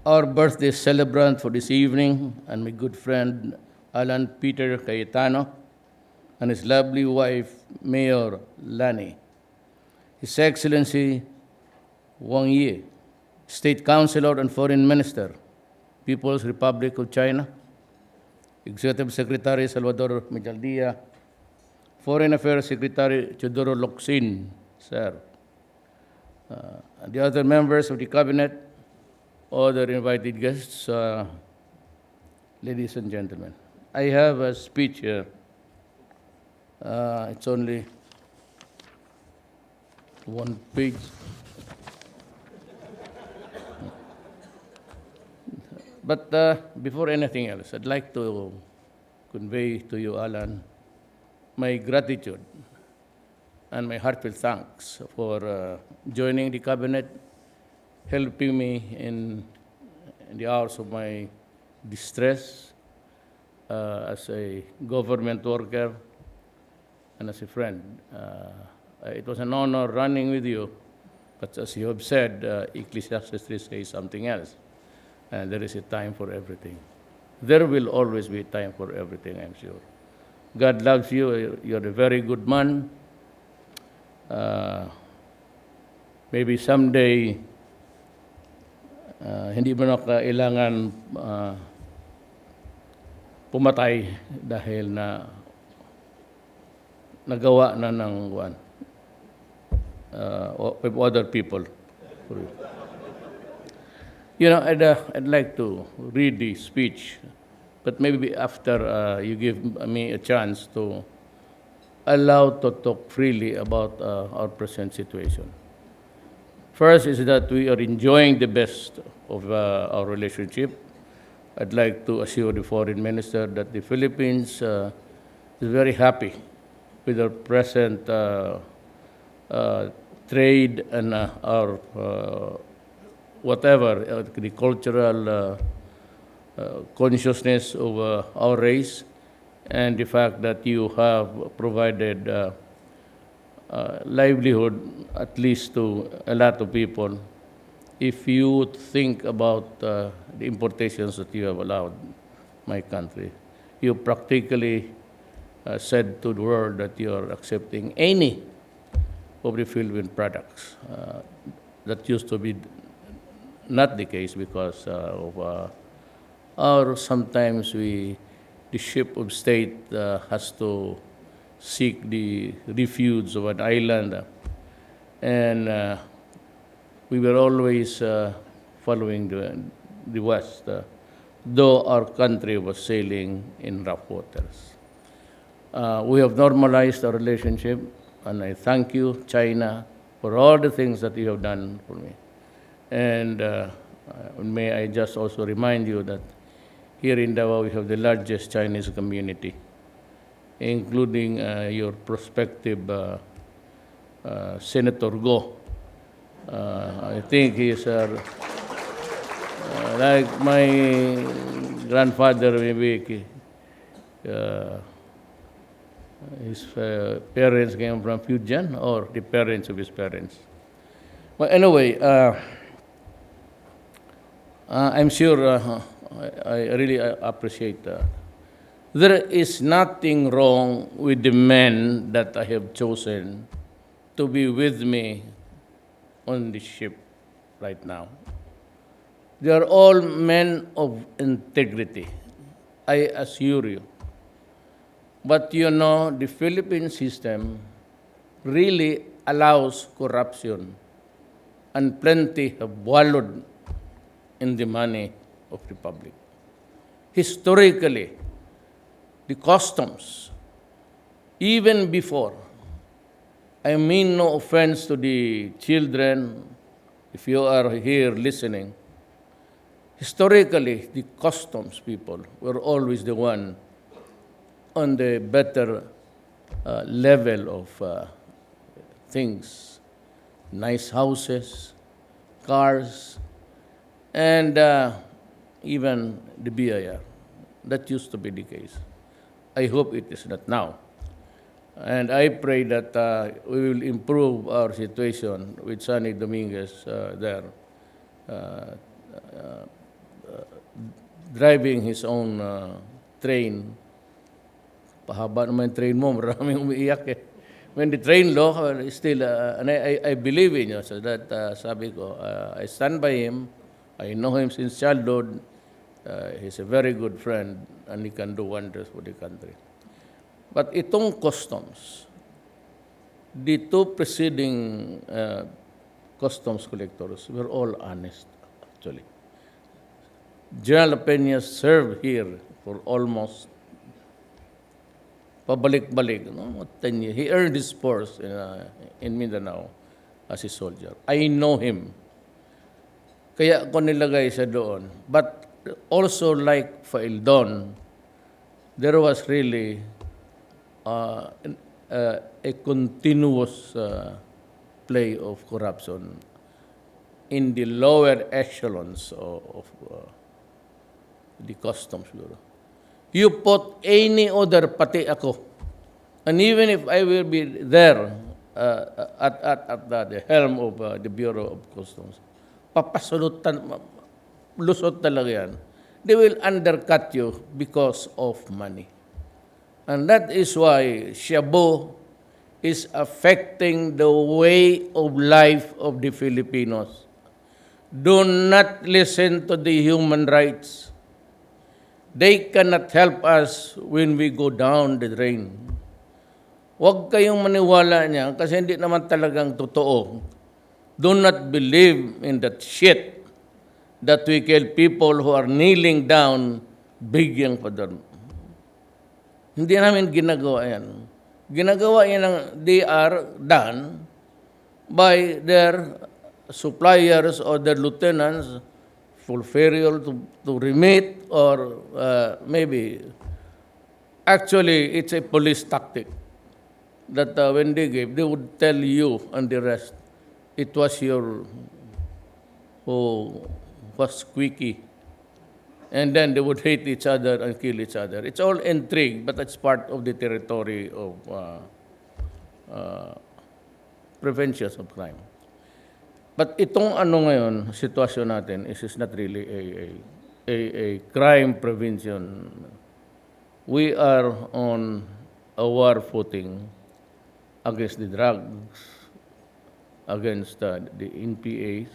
Our birthday celebrant for this evening, and my good friend Alan Peter Cayetano, and his lovely wife, Mayor Lani. His Excellency Wang Yi, State Councilor and Foreign Minister, People's Republic of China, Executive Secretary Salvador Michaldia, Foreign Affairs Secretary Teodoro Locsin, sir, and the other members of the Cabinet, other invited guests, ladies and gentlemen. I have a speech here. It's only one page. But before anything else, I'd like to convey to you, Alan, my gratitude and my heartfelt thanks for joining the Cabinet, helping me in the hours of my distress as a government worker and as a friend. It was an honor running with you, but as you have said, Ecclesiastes 3 says something else, and there is a time for everything. There will always be a time for everything, I'm sure. God loves you. You're a very good man. Maybe someday, hindi mo na kailangan pumatay dahil na nagawa na ng with other people. You know, I'd like to read the speech, but maybe after you give me a chance to allow to talk freely about our present situation. First is that we are enjoying the best of our relationship. I'd like to assure the Foreign Minister that the Philippines is very happy with our present trade and our whatever, the cultural consciousness of our race, and the fact that you have provided livelihood, at least to a lot of people, if you think about the importations that you have allowed my country. You practically said to the world that you are accepting any of the Philippine products. That used to be not the case because of our sometimes the ship of state has to seek the refuge of an island, and we were always following the West, though our country was sailing in rough waters. We have normalized our relationship, and I thank you, China, for all the things that you have done for me. And may I just also remind you that here in Davao we have the largest Chinese community, including your prospective Senator Go. I think he's like my grandfather, maybe his parents came from Fujian, or the parents of his parents. Well, anyway, I'm sure I really appreciate that. There is nothing wrong with the men that I have chosen to be with me on the ship right now. They are all men of integrity, I assure you. But you know, the Philippine system really allows corruption, and plenty have wallowed in the money of the public. Historically, the customs, even before, I mean no offense to the children, if you are here listening, historically, the customs people were always the one on the better level of things, nice houses, cars, and even the BIR. That used to be the case. I hope it is not now. And I pray that we will improve our situation with Sonny Dominguez there. driving his own train. Pahaba naman yung train mo, maraming umiiyak eh. When the train law, still, and I believe in you, so that sabi ko, I stand by him. I know him since childhood. He's a very good friend, and he can do wonders for the country. But itong customs, the two preceding customs collectors were all honest, actually. General Peña served here for almost pabalik-balik, no? 10 years. He earned his spurs in Mindanao as a soldier. I know him. Kaya ko nilagay siya doon. But also like Faildon, there was really a continuous play of corruption in the lower echelons of the customs bureau. You put any other, pati ako, and even if I will be there at the helm of the Bureau of Customs, papasulutan, lusot talaga yan. They will undercut you because of money. And that is why Shabu is affecting the way of life of the Filipinos. Do not listen to the human rights. They cannot help us when we go down the drain. Huwag kayong maniwala niya kasi hindi naman talagang totoo. Do not believe in that shit that we kill people who are kneeling down begging for them. Hindi namin ginagawa yan. Ginagawa yan ng they are done by their suppliers or their lieutenants for burial to remit or maybe actually it's a police tactic that when they give, they would tell you and the rest, it was your who was squeaky. And then they would hate each other and kill each other. It's all intrigue, but that's part of the territory of prevention of crime. But itong ano ngayon, sitwasyon natin is not really a crime prevention. We are on a war footing against the drugs, against the NPAs,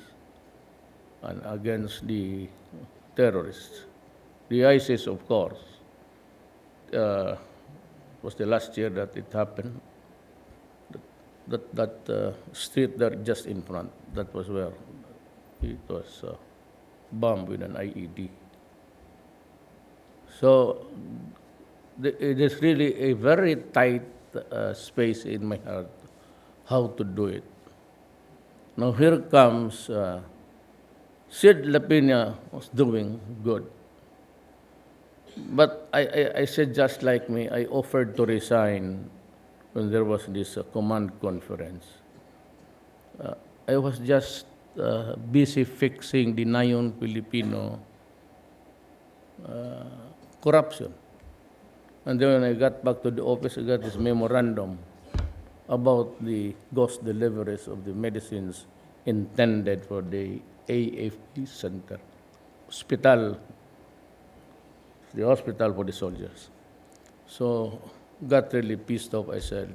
and against the terrorists. The ISIS, of course, was the last year that it happened. That street there just in front, that was where it was bombed with an IED. So it is really a very tight space in my heart how to do it. Now here comes Sid Lapina was doing good. But I said just like me, I offered to resign when there was this command conference. I was just busy fixing the Nayon Filipino corruption. And then when I got back to the office, I got this memorandum about the ghost deliveries of the medicines intended for the AFP Center, the hospital for the soldiers. So got really pissed off. I said,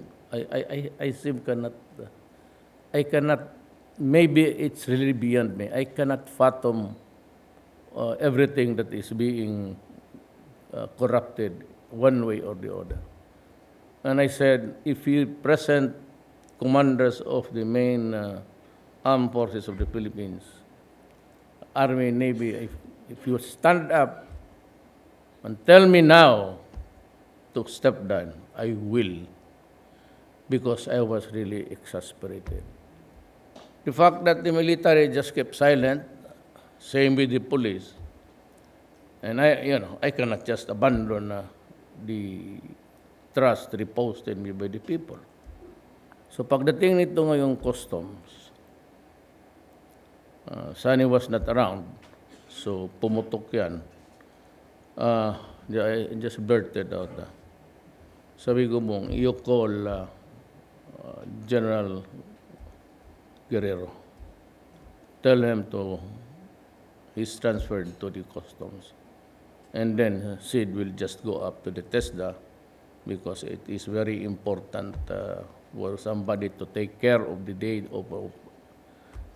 I cannot, maybe it's really beyond me. I cannot fathom everything that is being corrupted one way or the other. And I said, if you present commanders of the main armed forces of the Philippines, Army, Navy, if you stand up and tell me now to step down, I will, because I was really exasperated. The fact that the military just kept silent, same with the police, and I cannot just abandon the trust reposed in me by the people. So pagdating nito ngayong customs, Sunny was not around, so pumutok yan. I just blurted out. Sabi ko mong, you call General Guerrero. Tell him to he's transferred to the customs. And then seed will just go up to the TESDA because it is very important for somebody to take care of the day of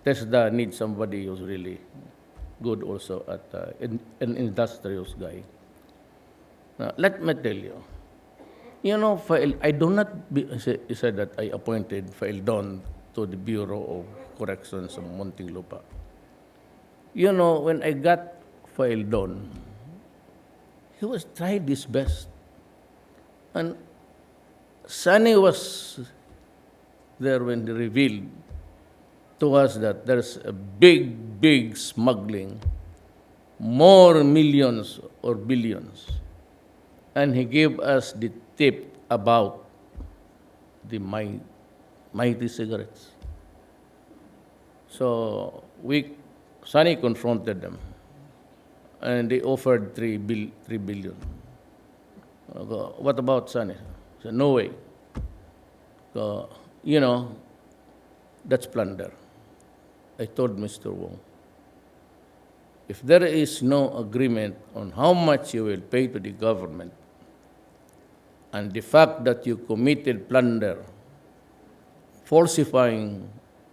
TESDA needs somebody who's really good also at an industrious guy. Now, let me tell you, I do not say that I appointed Faildon to the Bureau of Corrections of Muntinlupa. When I got Faildon, he was tried his best. And Sunny was there when they revealed to us that there's a big, big smuggling, more millions or billions. And he gave us the tip about the mighty cigarettes. So Sunny confronted them, and they offered 3 billion. I go, what about Sunny? I said, no way. So, that's plunder. I told Mr. Wong, if there is no agreement on how much you will pay to the government, and the fact that you committed plunder, falsifying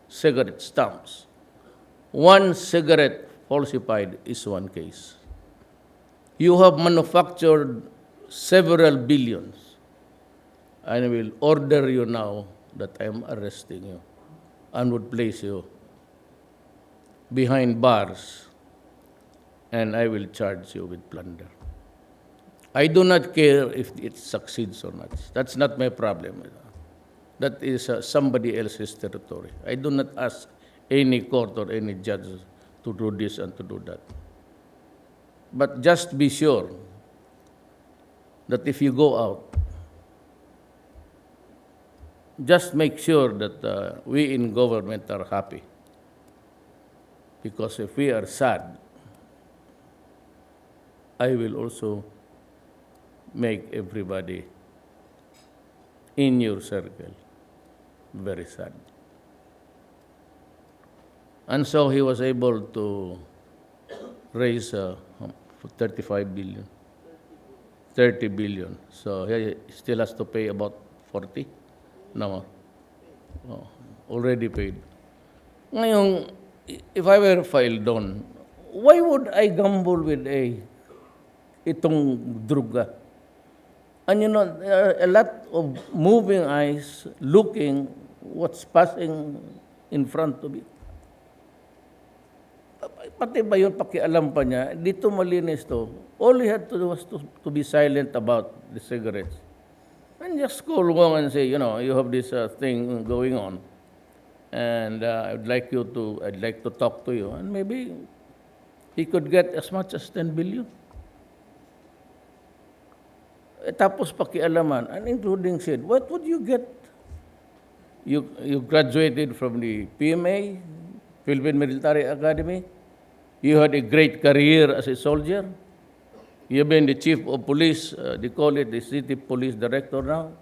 cigarette stamps, one cigarette falsified is one case. You have manufactured several billions. I will order you now that I am arresting you and would place you behind bars, and I will charge you with plunder. I do not care if it succeeds or not. That's not my problem. That is somebody else's territory. I do not ask any court or any judge to do this and to do that. But just be sure that if you go out, just make sure that we in government are happy. Because if we are sad, I will also make everybody in your circle very sad. And so he was able to raise 35 billion, 30 billion. So he still has to pay about 40. No, already paid. Ngayon, if I were filed on, why would I gamble with itong druga? And there are a lot of moving eyes looking what's passing in front of it. Pati ba yun, pakialam pa niya, dito malinis to. All he had to do was to be silent about the cigarettes. And just call Wong and say, you have this thing going on. And I'd like to talk to you. And maybe he could get as much as 10 billion. Tapos pakialaman, and including said, what would you get? You graduated from the PMA, Philippine Military Academy. You had a great career as a soldier. You've been the chief of police, they call it the city police director now.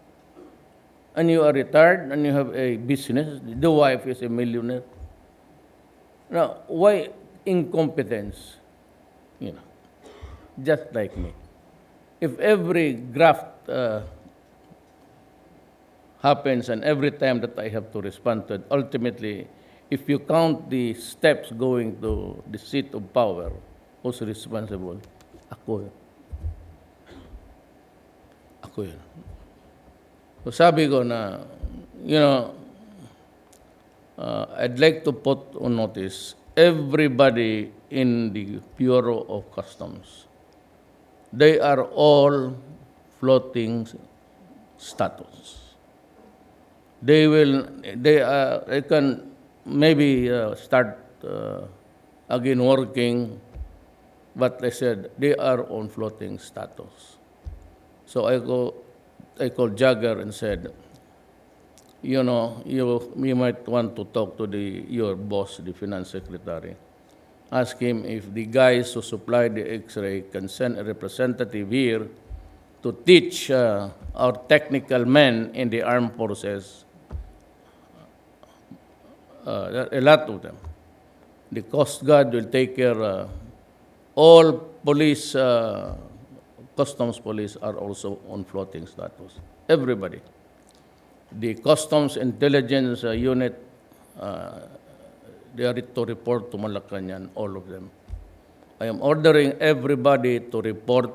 And you are retired and you have a business. The wife is a millionaire. Now, why incompetence? Just like me. If every graft happens and every time that I have to respond to it, ultimately, if you count the steps going to the seat of power, who's responsible? Ako yun. Ako yun. So sabi ko na, I'd like to put on notice everybody in the Bureau of Customs. They are all floating status. They can maybe start again working, but I said they are on floating status. So I called Jagger and said, you might want to talk to your boss, the finance secretary. Ask him if the guys who supply the X-ray can send a representative here to teach our technical men in the armed forces, a lot of them. The Coast Guard will take care All police, customs police are also on floating status. Everybody. The customs intelligence unit, they are to report to Malacanang, all of them. I am ordering everybody to report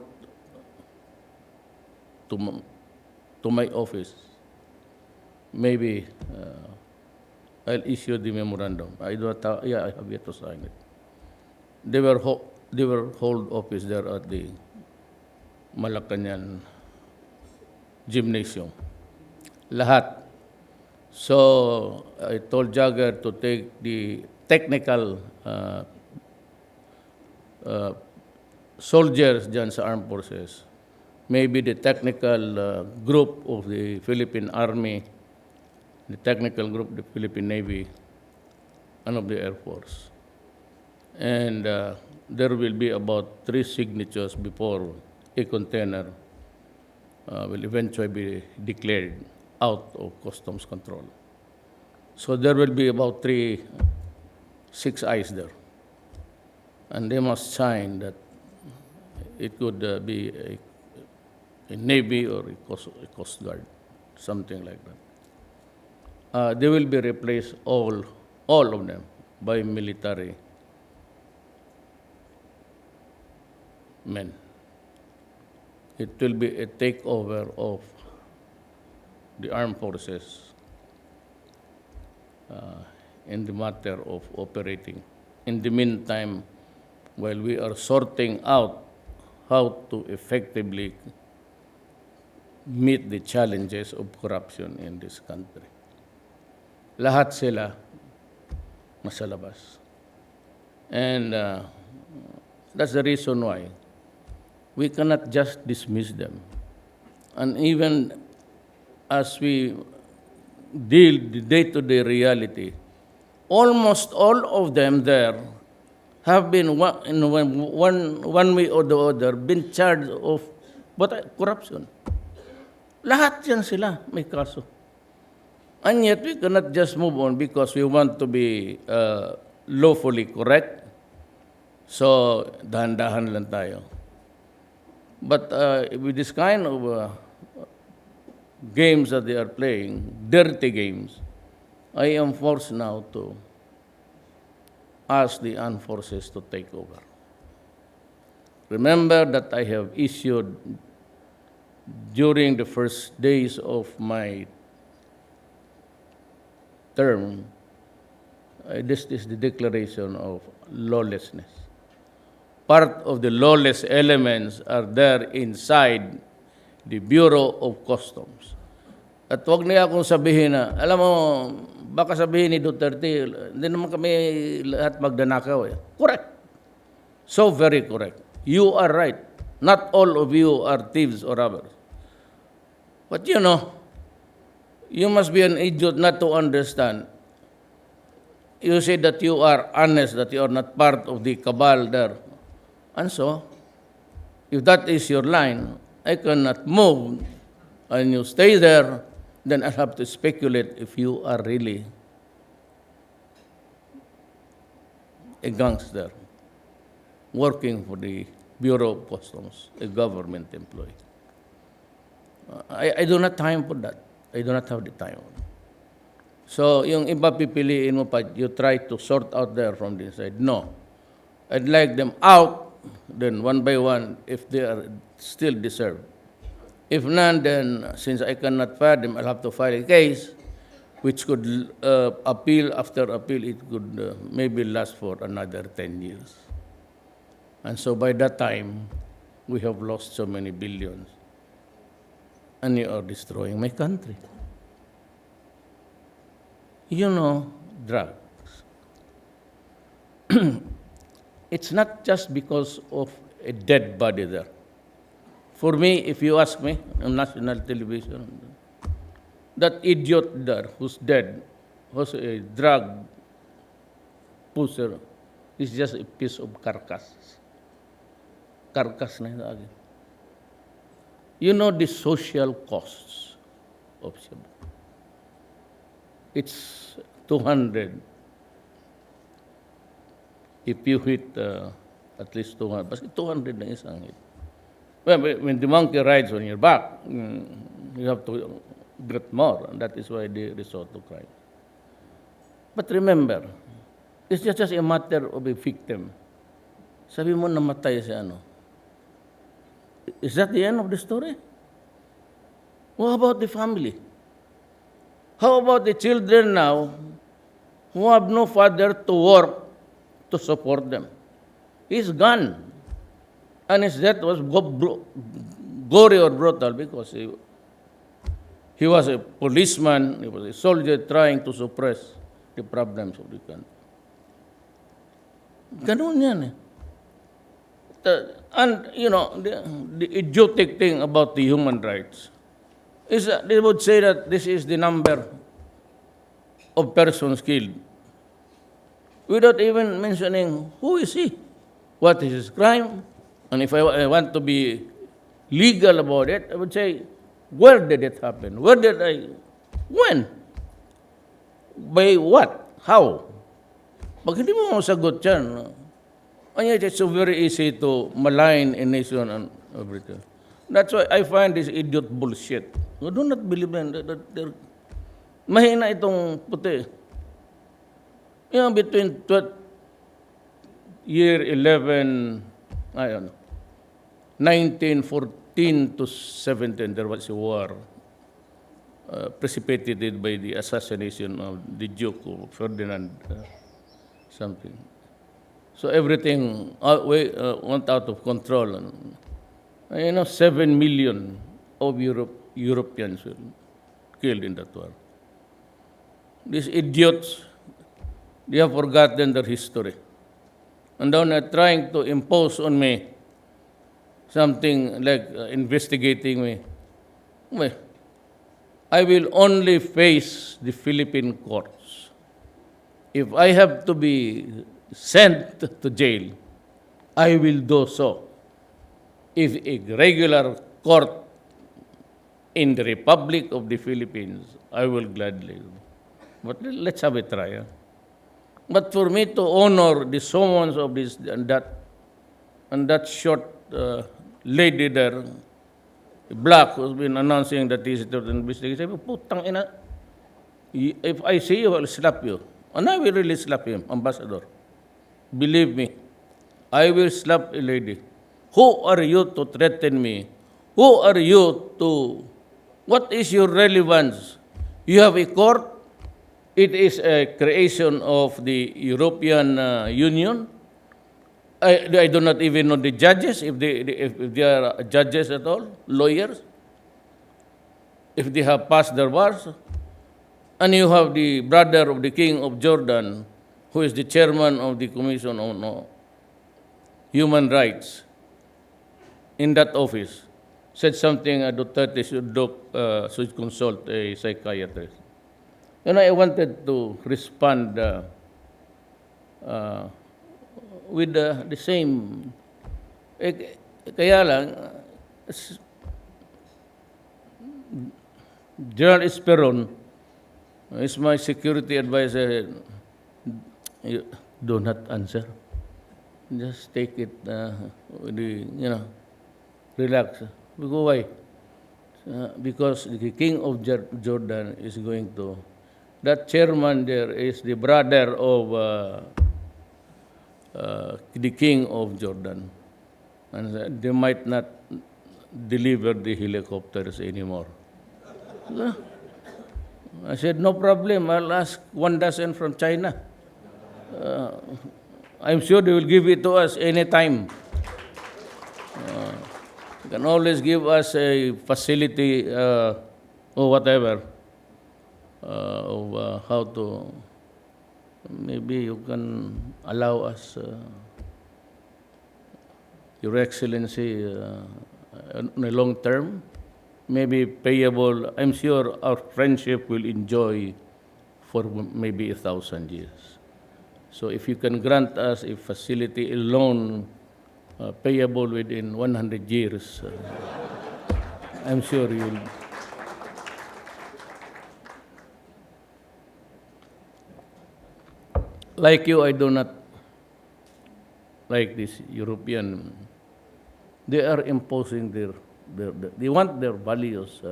to my office. Maybe I'll issue the memorandum. I do not have, yeah, I have yet to sign it. They were hold office there at the Malacanang gymnasium. Lahat. So I told Jagger to take the technical soldiers dyan sa armed forces, maybe the technical group of the Philippine Army, the technical group of the Philippine Navy, and of the Air Force. And there will be about 3 signatures before a container will eventually be declared out of customs control. So there will be about 6 eyes there. And they must sign that it could be a Navy or a Coast Guard, something like that. They will be replaced, all of them, by military men. It will be a takeover of the armed forces in the matter of operating. In the meantime, while we are sorting out how to effectively meet the challenges of corruption in this country. Lahat sila nasa labas. And that's the reason why we cannot just dismiss them. And even as we deal the day-to-day reality, almost all of them there have been in one way or the other been charged of corruption. Lahat yan sila may kaso. And yet we cannot just move on because we want to be lawfully correct. So dahan-dahan lang tayo. But with this kind of games that they are playing, dirty games, I am forced now to ask the armed forces to take over. Remember that I have issued during the first days of my term, this is the declaration of lawlessness. Part of the lawless elements are there inside the Bureau of Customs. At huwag niya akong sabihin na, alam mo, baka sabihin ni Duterte, hindi naman kami lahat magdanakaw eh. Correct. So very correct. You are right. Not all of you are thieves or robbers. But you know, you must be an idiot not to understand. You say that you are honest, that you are not part of the cabal there. And so, if that is your line, I cannot move, and you stay there, then I have to speculate if you are really a gangster working for the Bureau of Customs, a government employee. I do not have time for that. I do not have the time. So, yung iba pipiliin mo pa, you try to sort out there from the inside. No. I'd like them out, then one by one, if they are still deserved. If none, then since I cannot fire them, I'll have to file a case, which could appeal after appeal, it could maybe last for another 10 years. And so by that time, we have lost so many billions. And you are destroying my country. You know, drugs. It's not just because of a dead body there. For me, if you ask me on national television, that idiot there who's dead, who's a drug pusher, is just a piece of carcass. Carcass na yun agad. You know the social costs of Cebu. It's 200 if you hit at least 200. But 200 na isang hit. Well, when the monkey rides on your back, you have to get more. And that is why they resort to crime. But remember, it's just a matter of a victim. Sabi mo namatay si ano. Is that the end of the story? What about the family? How about the children now who have no father to work to support them? He's gone. And his death was gory or brutal because he was a policeman, he was a soldier trying to suppress the problems of the country. Ganun yan eh. And, you know, the idiotic thing about the human rights is that they would say that this is the number of persons killed without even mentioning who is he, what is his crime, and if I want to be legal about it, I would say, where did it happen? When? By what? How? Pag hindi mo masagot yan, and yet it's so very easy to malign a nation and everything. That's why I find this idiot bullshit. I do not believe in that. Mahina itong puti. You know, between year 11, 1914 to 17, there was a war precipitated by the assassination of the Duke of Ferdinand something. So everything went out of control. And, 7 million of Europeans were killed in that war. These idiots, they have forgotten their history. And now they're trying to impose on me something like investigating me. Well, I will only face the Philippine courts. If I have to be sent to jail, I will do so. If a regular court in the Republic of the Philippines, I will gladly. But let's have a try. But for me to honor the summons of this and that short lady there, black, who's been announcing that he's the investigation, putang ina, if I see you, I'll slap you. And I will really slap him, Ambassador. Believe me, I will slap a lady. Who are you to threaten me? Who are you to... What is your relevance? You have a court. It is a creation of the European Union. I do not even know the judges, if they are judges at all, lawyers, if they have passed their bars. And you have the brother of the King of Jordan, who is the chairman of the Commission on Human Rights in that office, said something Duterte should consult a psychiatrist. And I wanted to respond with the same. Kaya lang, General Esperon is my security advisor. You do not answer. Just take it, relax. Because why? Because the King of Jordan is going to... That chairman there is the brother of the King of Jordan. And they might not deliver the helicopters anymore. I said, no problem. I'll ask 1 dozen from China. I'm sure they will give it to us anytime. You can always give us a facility or whatever of how to... Maybe you can allow us, Your Excellency, on a long term, maybe payable. I'm sure our friendship will enjoy for maybe 1,000 years. So if you can grant us a facility, a loan payable within 100 years, I'm sure you'll... Like you, I do not like this European, they are imposing they want their values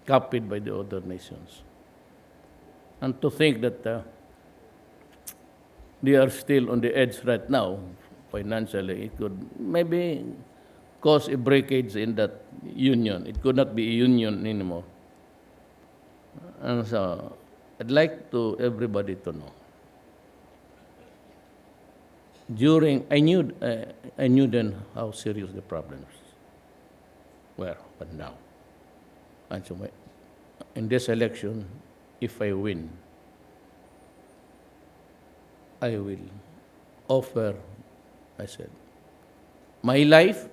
copied by the other nations. And to think that they are still on the edge right now, financially, it could maybe cause a breakage in that union. It could not be a union anymore. And so, I'd like to everybody to know. I knew then how serious the problems were, but now. And so, in this election, if I win, I will offer, I said, my life,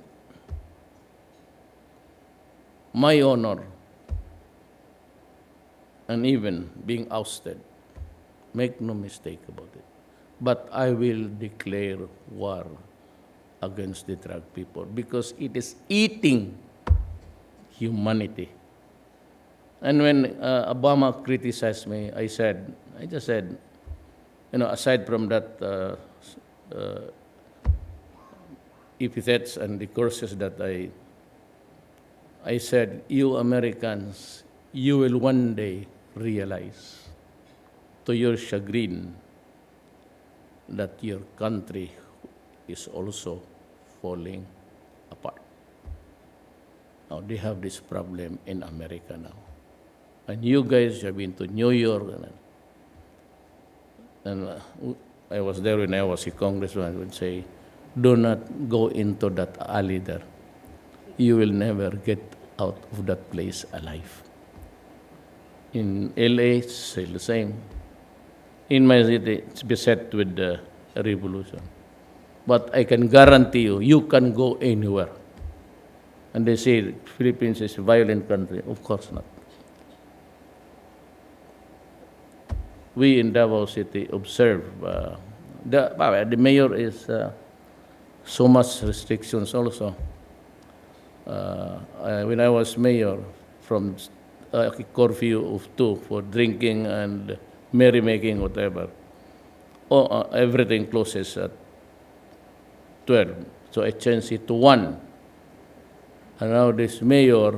my honor, and even being ousted. Make no mistake about it. But I will declare war against the drug people because it is eating humanity. And when Obama criticized me, I just said, aside from that epithets and the curses that I said, you Americans, you will one day realize, to your chagrin, that your country is also falling apart. Now, they have this problem in America now. And you guys have been to New York, and I was there when I was a congressman. I would say, do not go into that alley there. You will never get out of that place alive. In LA, it's still the same. In my city, it's beset with the revolution. But I can guarantee you, you can go anywhere. And they say Philippines is a violent country. Of course not. We in Davao City observe, the mayor is so much restrictions also. When I was mayor, from a curfew of 2 for drinking and merrymaking, whatever, everything closes at 12. So I changed it to 1. And now this mayor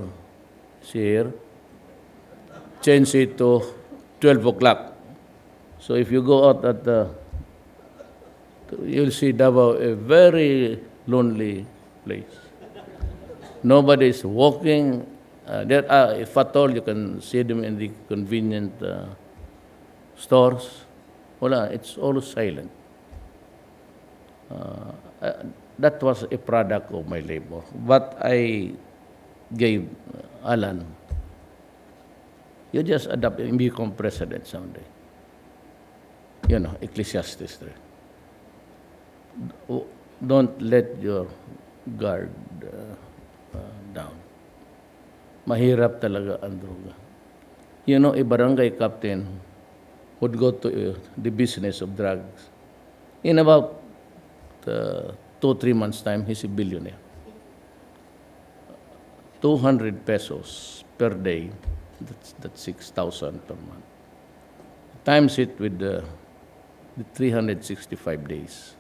is here, changed it to 12 o'clock. So if you go out you'll see Davao a very lonely place. Nobody is walking. If at all, you can see them in the convenient stores. Wala, it's all silent. That was a product of my labor. But I gave Alan, you just adapt and become president someday. Ecclesiastes 3. Don't let your guard down. Mahirap talaga ang droga. A barangay captain would go to the business of drugs. In about 2-3 months' time, he's a billionaire. 200 pesos per day, that's 6,000 per month. Times it with the 365 days.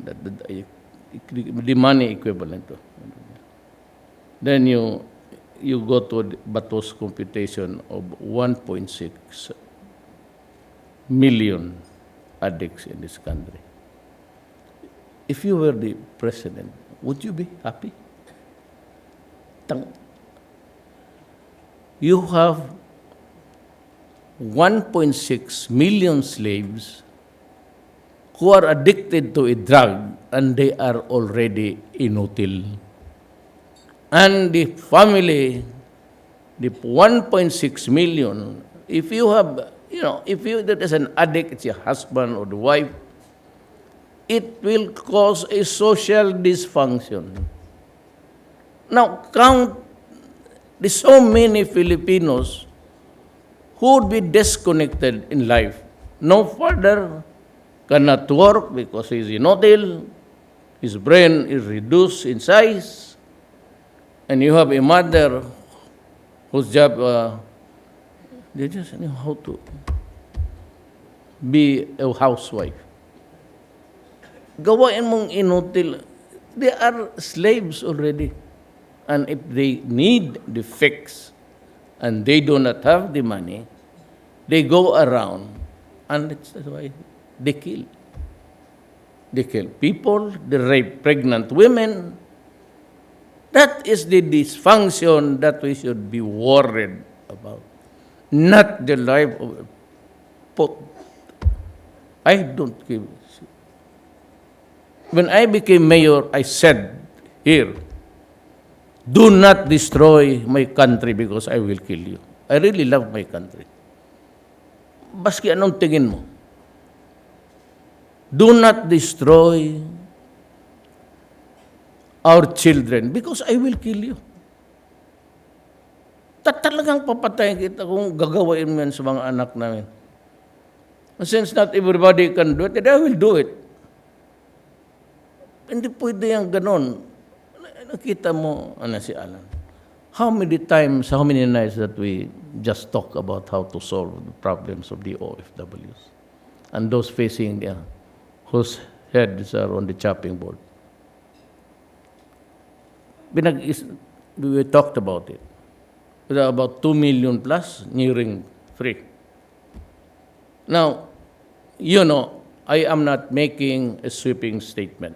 The money equivalent to. Then you go to Bato's computation of 1.6 million addicts in this country. If you were the president, would you be happy? You have 1.6 million slaves who are addicted to a drug and they are already inutil. And the family, the 1.6 million, if you have, that is an addict, it's your husband or the wife, it will cause a social dysfunction. Now, count the so many Filipinos who would be disconnected in life. No father cannot work because he is inutil, his brain is reduced in size, and you have a mother whose job, they just know how to be a housewife. Gawain mong inutil. They are slaves already. And if they need the fix and they do not have the money, they go around and that's why they kill. They kill people, they rape pregnant women. That is the dysfunction that we should be worried about, not the life of a I don't give. When I became mayor, I said here, do not destroy my country because I will kill you. I really love my country. Baski anong tingin mo? Do not destroy our children because I will kill you. Talagang papatayin kita kung gagawain mo yan sa mga anak namin. Since not everybody can do it, then I will do it. Hindi pwede yung ganon. Nakita mo, si Alan, how many times, how many nights that we just talk about how to solve the problems of the OFWs and those facing whose heads are on the chopping board. We talked about it. With about 2 million plus, nearing 3. Now, I am not making a sweeping statement.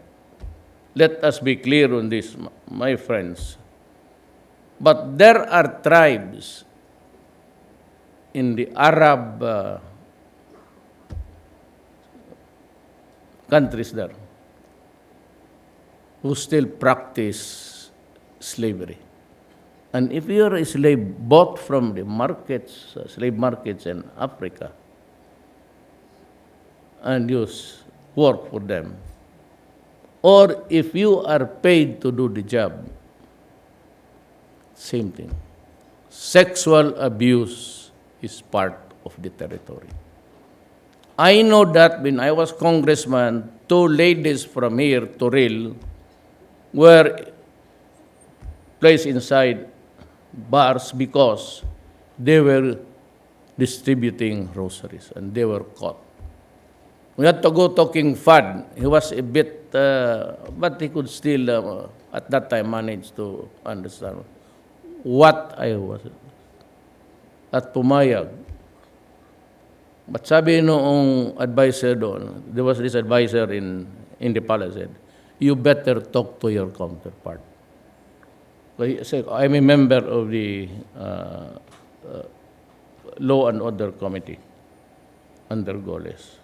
Let us be clear on this, my friends. But there are tribes in the Arab countries there who still practice slavery. And if you're a slave bought from the markets, slave markets in Africa, and you work for them, or if you are paid to do the job, same thing. Sexual abuse is part of the territory. I know that when I was congressman, 2 ladies from here to Ril were placed inside bars because they were distributing groceries and they were caught. We had to go talking fad. He was a bit, but he could still, at that time, manage to understand what I was. At pumayag. But sabi noong advisor doon, there was this advisor in the palace said, you better talk to your counterpart. So I'm a member of the Law and Order Committee under Goles.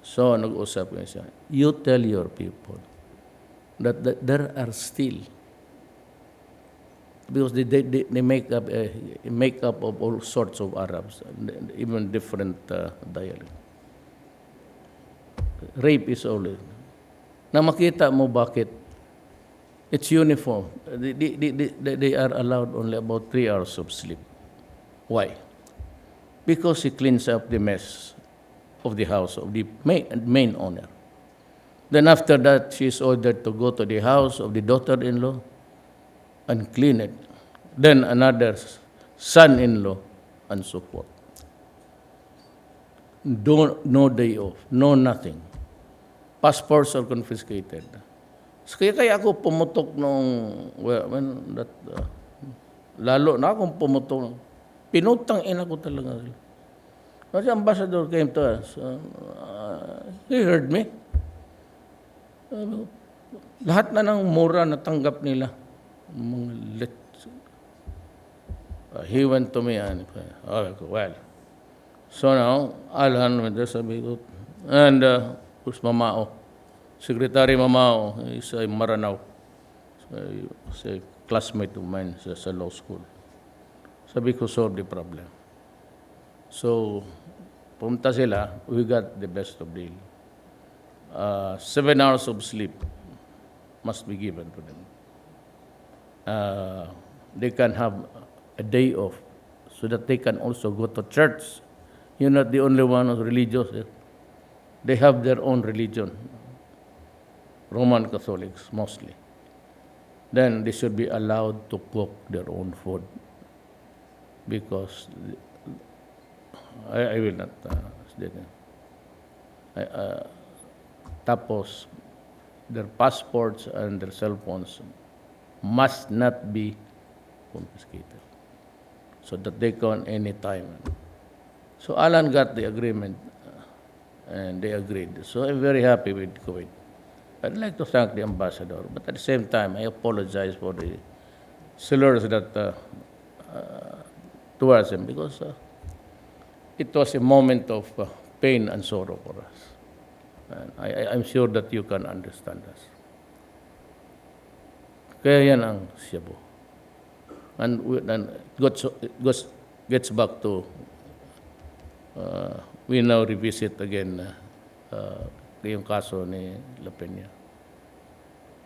So, nag-usap ko siya, you tell your people that there are still, because they make up of all sorts of Arabs, even different dialect. Rape is always. Na makita mo bakit it's uniform. They are allowed only about 3 hours of sleep. Why? Because he cleans up the mess of the house of the main owner. Then after that, she is ordered to go to the house of the daughter-in-law and clean it. Then another son-in-law and so forth. No day off, no nothing. Passports are confiscated. So kaya ako pumutok lalo na akong pumutok. Pinutang ina ko talaga. Kasi ambassador came to us. He heard me. Lahat na ng mura na tanggap nila. He went to me and well. So now, Alan went there, sabi ko, and who's Mamao? Secretary Mamao is a Maranao. He's a classmate of mine sa law school. Sabi ko, solve the problem. So, pumunta sila, we got the best of deal. 7 hours of sleep must be given to them. They can have a day off so that they can also go to church. You're not the only one who's religious. They have their own religion. Roman Catholics, mostly. Then they should be allowed to cook their own food. Because I will not din. Tapos, their passports and their cell phones must not be confiscated so that they can anytime. So Alan got the agreement and they agreed. So I'm very happy with Kuwait. I'd like to thank the ambassador, but at the same time, I apologize for the slurs that towards him because it was a moment of pain and sorrow for us. And I'm sure that you can understand us. Kaya yan ang Cebu. And gets back to, we now revisit again yung kaso ni La Peña.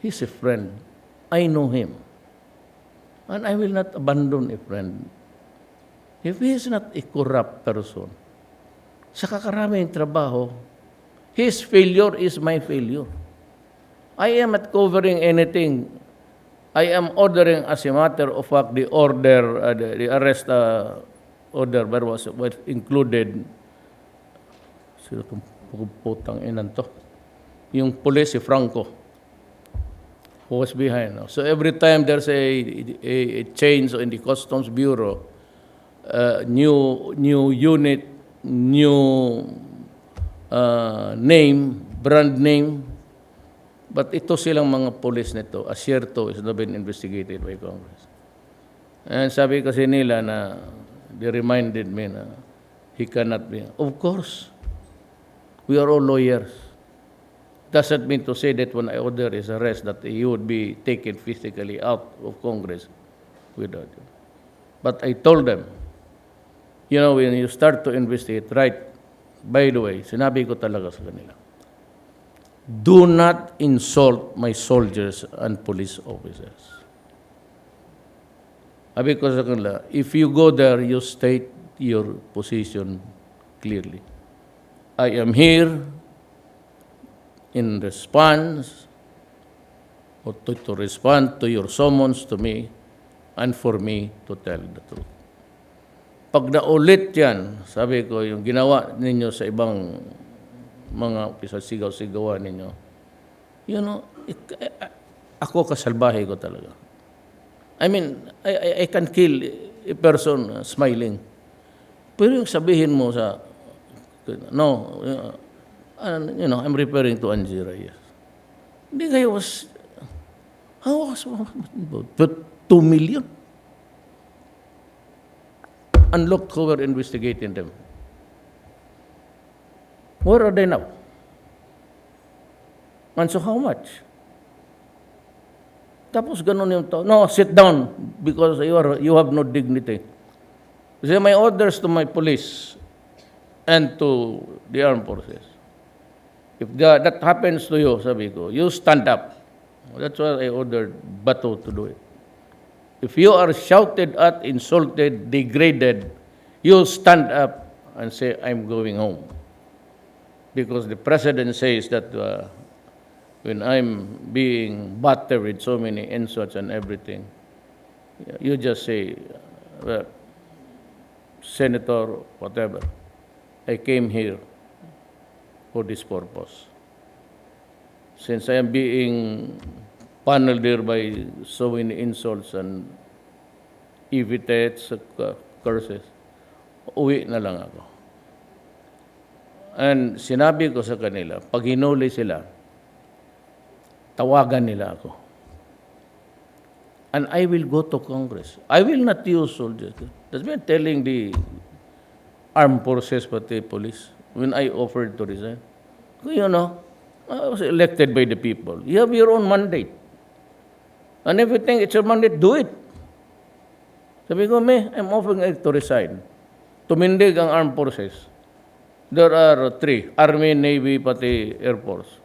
He's a friend. I know him. And I will not abandon a friend. If he is not a corrupt person, sa kakaraming trabaho, his failure is my failure. I am not covering anything. I am ordering as a matter of fact the order, the arrest order, but was included. Sino itong putang inan to? Yung police, si Franco, who was behind. So every time there's a change in the Customs Bureau, new unit, new name, brand name, but ito silang mga police nito, Asierto is not been investigated by Congress. And sabi kasi nila na, they reminded me na he cannot be. Of course, we are all lawyers. Doesn't mean to say that when I order his arrest that he would be taken physically out of Congress without it. But I told them, you know, when you start to investigate, right, by the way, sinabi ko talaga sa kanila, do not insult my soldiers and police officers. Sabi ko sa kanila, if you go there, you state your position clearly. I am here in response or to respond to your summons to me and for me to tell the truth. Pag naulit yan, sabi ko, yung ginawa ninyo sa ibang mga opisyal, sigaw-sigawan ninyo, you know, ako kasalbahe ko talaga. I mean, I can kill a person smiling. Pero yung sabihin mo sa, no, you know, I'm referring to Angie Reyes. Hindi kayo how was, but 2 million? And look who were investigating them. Where are they now? And so how much? Tapos ganun yung tao. No, sit down because you have no dignity. Kasi my orders to my police and to the armed forces. If that happens to you, sabi ko, you stand up. That's why I ordered Bato to do it. If you are shouted at, insulted, degraded, you stand up and say, I'm going home. Because the president says that when I'm being battered with so many insults and everything, you just say, well, Senator, whatever, I came here for this purpose. Since I am being paneled there by so many insults and epithets, curses, uwi na lang ako. And sinabi ko sa kanila, pag hinuli sila, tawagan nila ako. And I will go to Congress. I will not use soldiers. That's been telling the armed forces, pati police, when I offered to resign. You know, I was elected by the people. You have your own mandate. And if you think it's your mandate, do it. Sabi ko, I'm offering to resign. Tumindig ang armed forces. There are 3, Army, Navy, pati Air Force.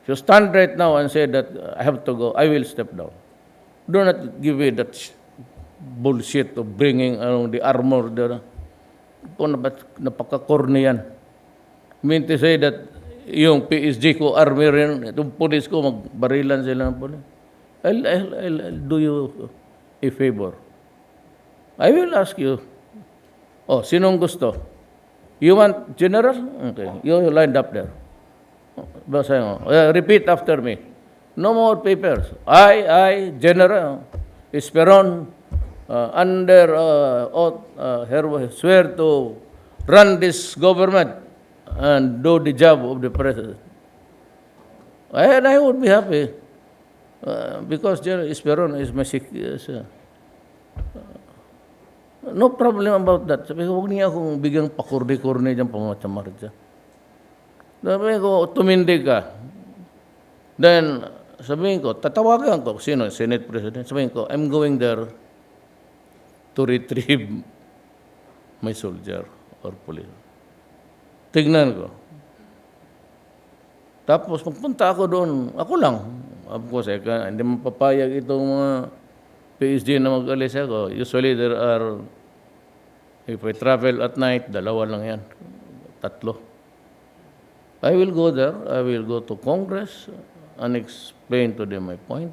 If you stand right now and say that I have to go, I will step down. Do not give me that bullshit of bringing the armor there. Kung napaka-corny yan. I mean to say that yung PSG ko, army rin, itong police ko, magbarilan sila ng police. I'll do you a favor. I will ask you, sinong gusto? You want general? Okay, you lined up there. Basahin mo. Repeat after me. No more papers. I, General Esperon, under oath, swear to run this government and do the job of the president. And I would be happy because General Esperon is my no problem about that. Sabi ko, huwag niya akong bigang pakurdi-kurni dyan, pamachamar dyan. Sabi ko, tumindig ka. Then, sabihin ko, tatawagan ko, sino? Senate President. Sabihin ko, I'm going there to retrieve my soldier or police. Tignan ko. Tapos, magpunta ako doon, ako lang. Of course, hindi mapapayag itong mga PSG na mag-alis ako. Usually, there are, if I travel at night, 2 lang yan. 3. I will go there. I will go to Congress and explain to them my point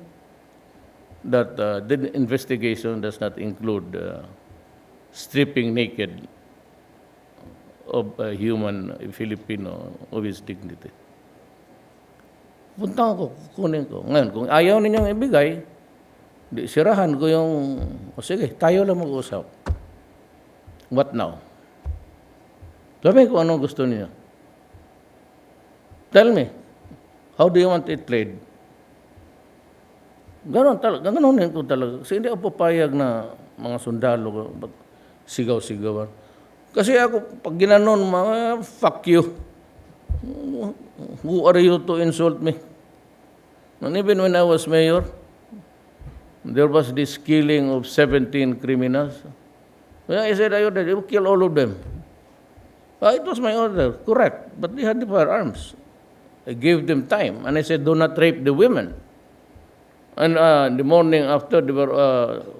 that the investigation does not include stripping naked of a human Filipino of his dignity. Punta ko, kunin ko. Ngayon, kung ayaw ninyong ibigay, di sirahan ko yung, sige, tayo lang mag-usap. What now? Sabi ko anong gusto niyo. Tell me, how do you want it played? Ganon ko talaga. Kasi hindi ako papayag na mga sundalo, sigaw-sigawan. Kasi ako, pag ginanon, fuck you. Who are you to insult me? And even when I was mayor, there was this killing of 17 criminals. Well, I said, I will kill all of them. It was my order, correct. But they had the firearms. I gave them time. And I said, do not rape the women. And the morning after, they were,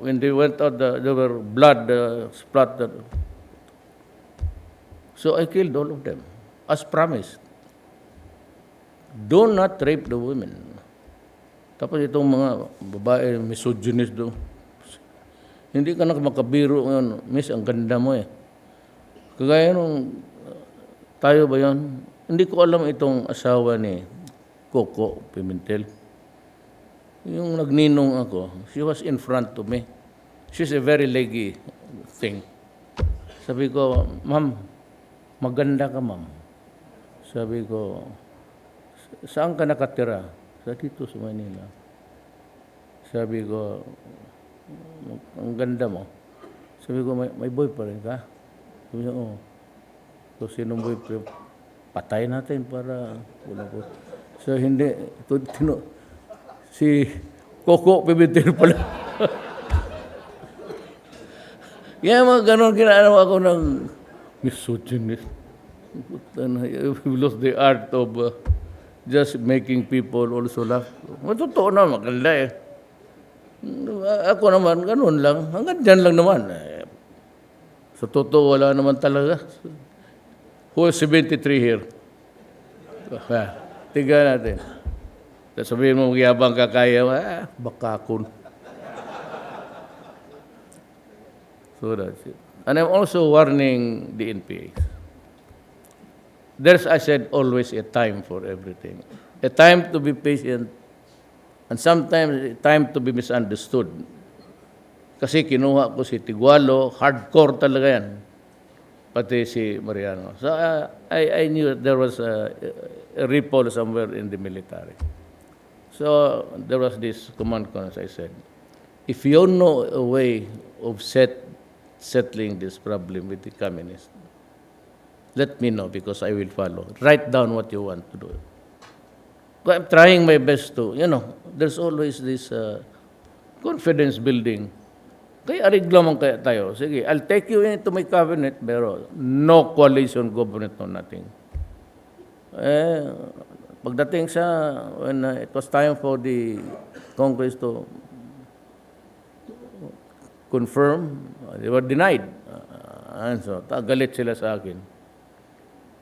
when they went out, there were blood splattered. So I killed all of them, as promised. Do not rape the women. Tapos itong mga babae, misogynist doon. Hindi ka na makabiro ngayon. Miss, ang ganda mo eh. Kagaya nung, tayo ba yan? Hindi ko alam itong asawa ni Coco Pimentel. Yung nagninong ako, she was in front of me. She's a very leggy thing. Sabi ko, ma'am, maganda ka ma'am. Sabi ko, saan ka nakatira? Dito sa Manila. Sabi ko, ang ganda mo. Sabi ko, may boyfriend ka? Sabi ko, oo. So, sinong boyfriend? Patay natin para wala ko. So, hindi. Si Coco Pimentel pala. Kaya mga ganon ginagawa ko ng misogynist. We lost the art of just making people also laugh. Totoo na, maganda eh. Ako naman, ganun lang. Hanggang dyan lang naman. Sa totoo, wala naman talaga. Who is 73 here? Tiga natin. Sabihin mo, magyabang ka kaya, bakakon. So that's it. And I'm also warning the NPA. There's, I said, always a time for everything. A time to be patient, and sometimes a time to be misunderstood. Kasi kinuha ko si Tigualo, hardcore talaga yan. Pati si Mariano. So I knew there was a ripple somewhere in the military. So there was this command as I said, if you know a way of settling this problem with the communists, let me know because I will follow. Write down what you want to do. I'm trying my best to, there's always this confidence building. Kaya ariglo man kaya tayo. Sige, I'll take you into my cabinet, pero no coalition government, no nothing. Pagdating sa, when it was time for the Congress to confirm, they were denied. And so, galit sila sa akin.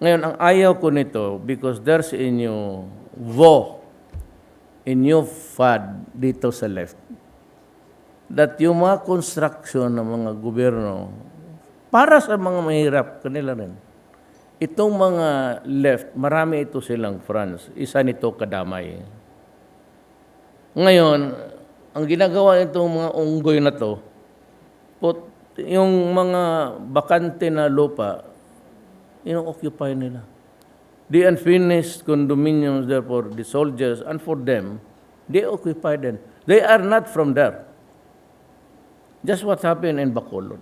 Ngayon, ang ayaw ko nito, because there's a new FAD dito sa left, that yung mga construction ng mga gobyerno, para sa mga mahirap, kanila rin. Itong mga left, marami ito silang France. Isa nito kadamay. Ngayon, ang ginagawa nitong mga unggoy na to, yung mga bakante na lupa, ino-occupy nila. The unfinished condominiums there for the soldiers and for them, they occupy them. They are not from there. Just what happened in Bacolod.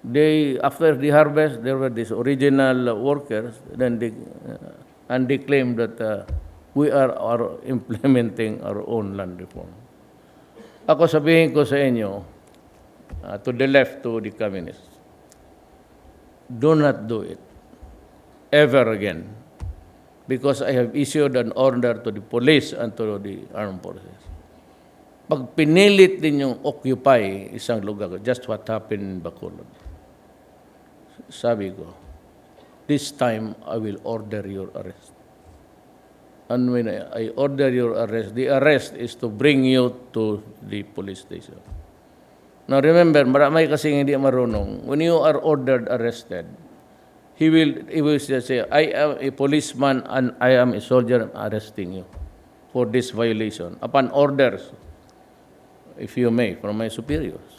They, after the harvest, there were these original workers, then and they claimed that we are implementing our own land reform. Ako sabihin ko sa inyo, to the left, to the communists, do not do it ever again, because I have issued an order to the police and to the armed forces. Pag pinilit din yung occupy isang lugar, just what happened in Bacolod. Sabi ko, this time I will order your arrest. And when I order your arrest, the arrest is to bring you to the police station. Now remember, marami kasing hindi marunong. When you are ordered arrested, he will just say, I am a policeman and I am a soldier, I'm arresting you for this violation. Upon orders, if you may, from my superiors.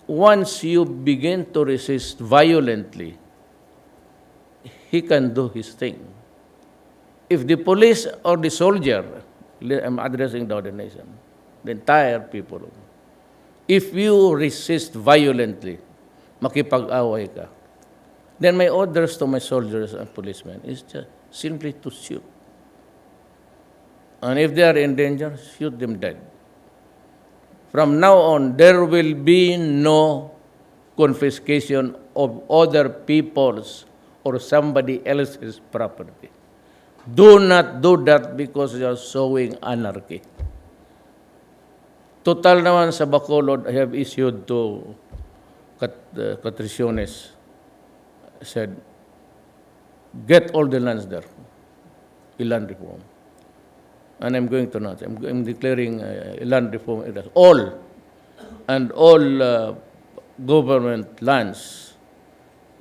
Once you begin to resist violently, he can do his thing. If the police or the soldier, I'm addressing the other nation, the entire people, if you resist violently, makipag-away ka, then my orders to my soldiers and policemen is just simply to shoot. And if they are in danger, shoot them dead. From now on, there will be no confiscation of other people's or somebody else's property. Do not do that because you are sowing anarchy. Total naman sa Bacolod, I have issued to Catriciones, said, get all the lands there, land reform. And I'm going to announce, I'm declaring land reform areas, all government lands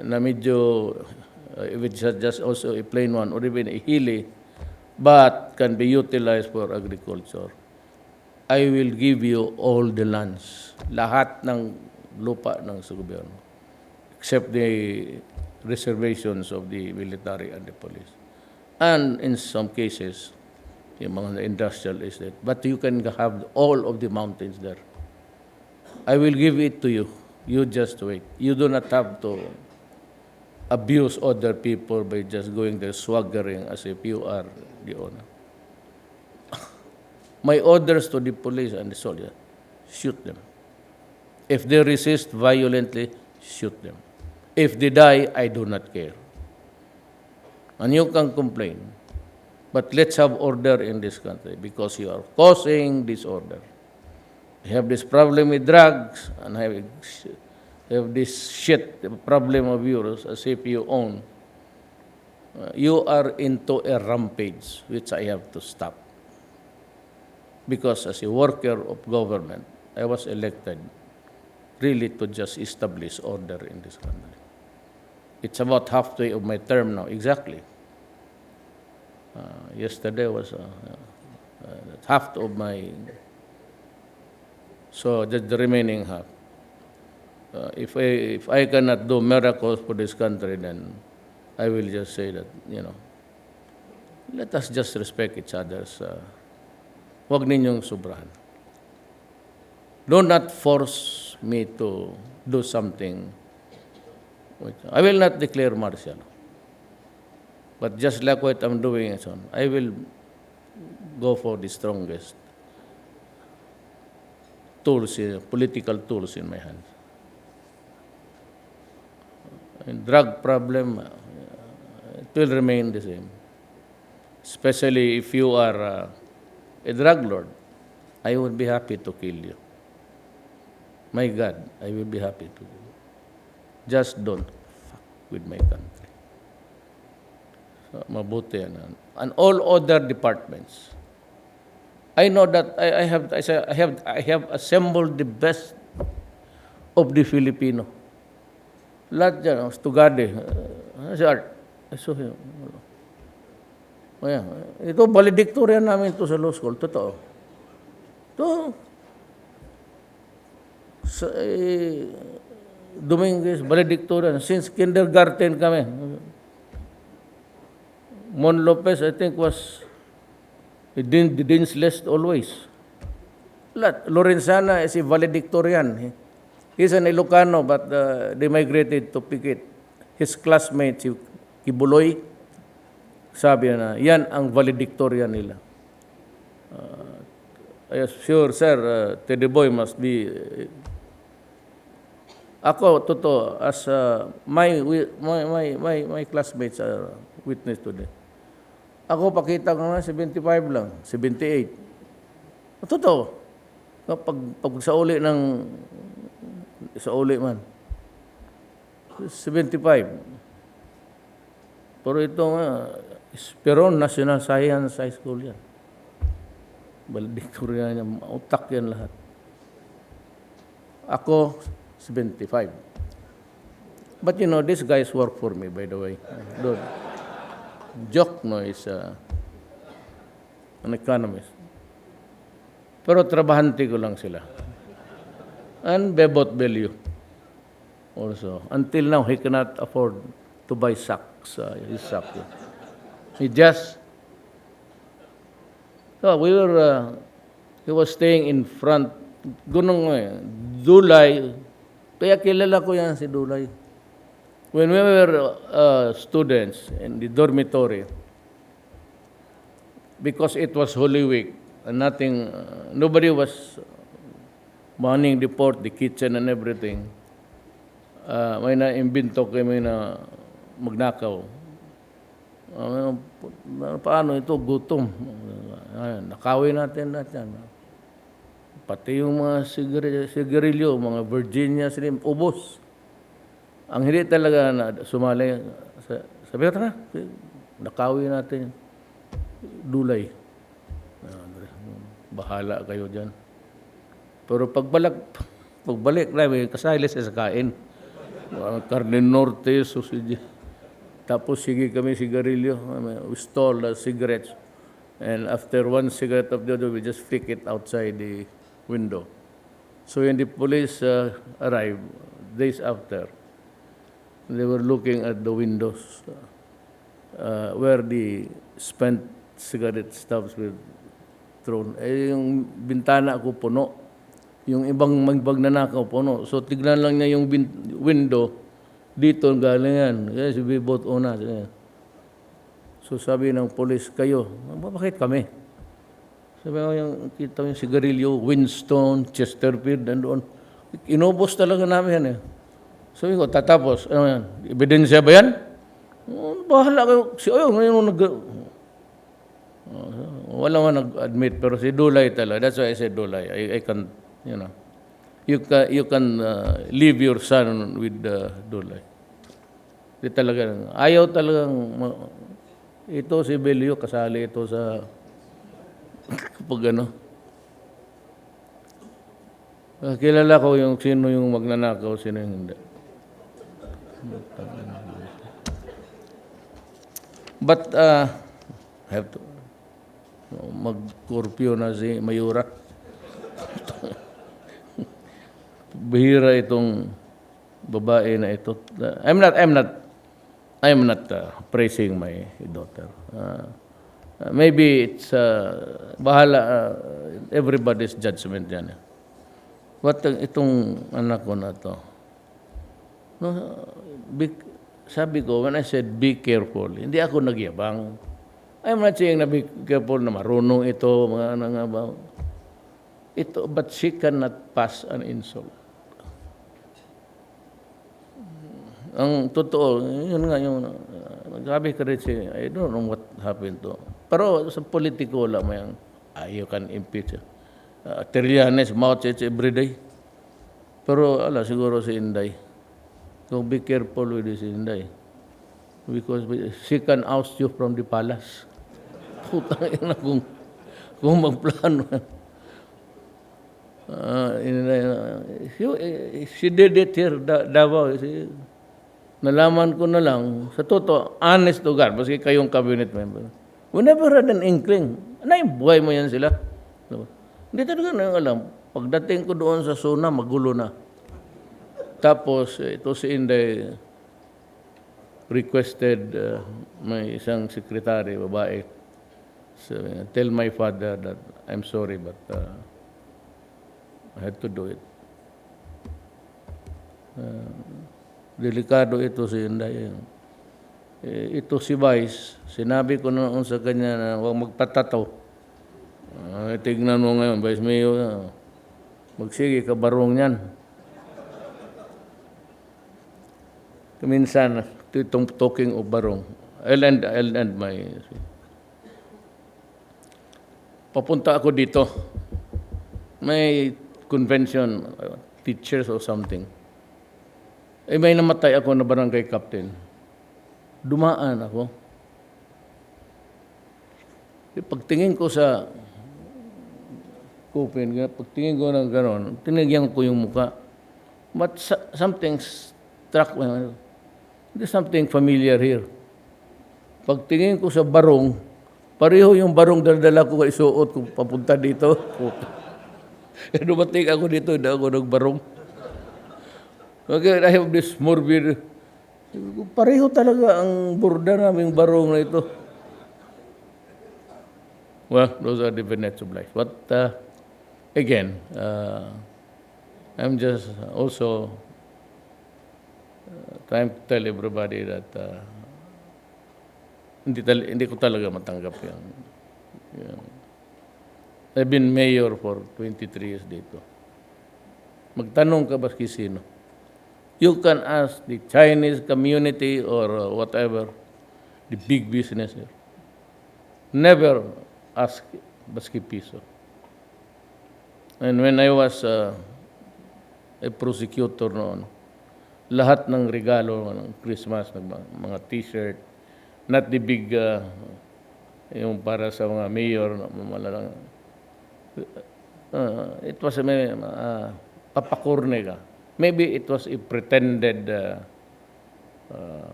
na medyo, if it's just also a plain one or even a hilly, but can be utilized for agriculture. I will give you all the lands, lahat ng lupa ng sa gobyerno, except the reservations of the military and the police. And in some cases, yung mga industrial estate. But you can have all of the mountains there. I will give it to you. You just wait. You do not have to abuse other people by just going there swaggering as if you are the owner. My orders to the police and the soldiers, shoot them. If they resist violently, shoot them. If they die, I do not care. And you can complain. But let's have order in this country because you are causing disorder. You have this problem with drugs and have this shit problem of yours as if you own. You are into a rampage which I have to stop. Because as a worker of government, I was elected really to just establish order in this country. It's about halfway of my term now, exactly. Yesterday was half of my, so just the remaining half. If I cannot do miracles for this country, then I will just say that, let us just respect each other's. Huwag ninyong sobrahan. Do not force me to do something. I will not declare martial. But just like what I'm doing, I will go for the strongest tools, political tools in my hands. And drug problem, it will remain the same. Especially if you are a drug lord, I would be happy to kill you. My God, I will be happy to. Just don't fuck with my country. So, mabuti yan. And all other departments. I know that I have assembled the best of the Filipino. Lahat dyan, Stugade. Si Art. I saw him. Ayan. Ito, valedictorian namin to sa law school. Totoo. Ito, sa, Dominguez, valedictorian. Since kindergarten kami. Mon Lopez, I think, was the dean's list always. Lorenzana is a valedictorian. He's an Ilocano, but they migrated to Pikit. His classmate, si Kibuloy, sabi na, yan ang valedictorian nila. Yes, sure, sir, Teddy Boy must be... Ako, totoo, as my classmates are witness today. Ako, pakita ko na, 75 lang, 78. Totoo. Pag sa uli man, 75. Pero ito nga, Peron National Science High School yan. Valedictorian yan, utak yan lahat. Ako, 75. But you know, these guys work for me, by the way. Dude. Joke, no, is an economist. Pero trabahante ko lang sila. And Bebot Bellew also. Until now, he cannot afford to buy socks, his sock. He just... So he was staying in front, Dulay. Kaya kilala ko yan si Dulay. When we were students in the dormitory, because it was Holy Week, and nobody was manning the port, the kitchen and everything, may na-imbento kami na magnakaw. Paano ito? Gutom. Nakawin natin lahat yan. Pati yung mga sigarilyo, mga Virginia Slim, ubos. Ang hindi talaga na sumali, sabi ko, tara, nakawin natin. Dulay. Bahala kayo dyan. Pero pagbalik namin, kasali sa kain. Carne Norte, sausage. Tapos sige kami sigarilyo. We stole cigarettes. And after one cigarette of the other, we just flick it outside the window. So when the police arrived, days after, they were looking at the windows where the spent cigarette stubs were thrown. Yung bintana ko puno. Yung ibang magnanakaw puno. So tignan lang niya yung window. Dito galing yan. Yes, we both own us. So sabi ng police, kayo, bakit kami? Sabi ko, yung kita yung sigarilyo, Winston, Chesterfield, nandoon. Inubos talaga namin yan eh. Sabi ko, tatapos, ano yan? Ebidensya ba yan? Bahala kayo. Ngayon wala man nag-admit, pero si Dulay talaga. That's why I said Dulay. I can, you know, you can leave your son with Dulay. Di talaga, ayaw talagang, ito si Bellew, kasali ito sa, pag ano. Kilala ko yung sino yung magnanakaw, sino yung hindi. But, have to, mag-curfew na si Mayura. Bihira itong babae na ito. I'm not praising my daughter. Maybe it's bahala everybody's judgment yan. But itong anak ko na to, no, sabi ko, when I said be careful, hindi ako nagyabang. I'm not saying na be careful na marunong ito, mga nga ba. Ito, but she cannot pass an insult. Ang totoo, yun nga yung, sabi ka rin siya, I don't know what happened to. Pero sa politiko lang, you can impeach. Trillanes, mouth checks every day. Pero, siguro si Inday. So be careful with this Inday. Because she can oust you from the palace. Putang ina kung magplano. She did it here, Davao. Nalaman ko na lang, sa totoo, honest to God, maski kayong cabinet member, we never had an inkling. Ano yung buhay mo yan sila? Diba? Hindi talaga na alam. Pagdating ko doon sa zona, magulo na. Tapos, ito si Inday requested may isang sekretary, babae. So, tell my father that I'm sorry, but I had to do it. Delikado ito si Inday. Ito si Vice, sinabi ko noon sa kanya na huwag magpatato. Tignan mo ngayon, Vice Mayor, magsige ka barong yan. Minsan, itong talking of barong, I'll end my... Papunta ako dito. May convention, teachers or something. May namatay ako na barangay captain. Dumaan ako. Pagtingin ko sa kupin, pagtingin ko ng gano'n, tinigyan ko yung muka. But something struck me. There's something familiar here. Pagtingin ko sa barong, pareho yung barong dala ko isuot ko papunta dito. Dumating ako dito, hindi ako nagbarong. Okay, I have this morbid. Pareho talaga ang borda naming barong na ito. Well, those are the benefits of life. But again, I'm just also trying to tell everybody that hindi ko talaga matanggap yan. I've been mayor for 23 years dito. Magtanong ka ba sino? You can ask the Chinese community or whatever, the big business here. Never ask baski piso. And when I was a prosecutor noon, lahat ng regalo ng Christmas, mga t-shirt, not the big, yung para sa mga mayor, malalang, it was papakurne ka. Maybe it was a pretended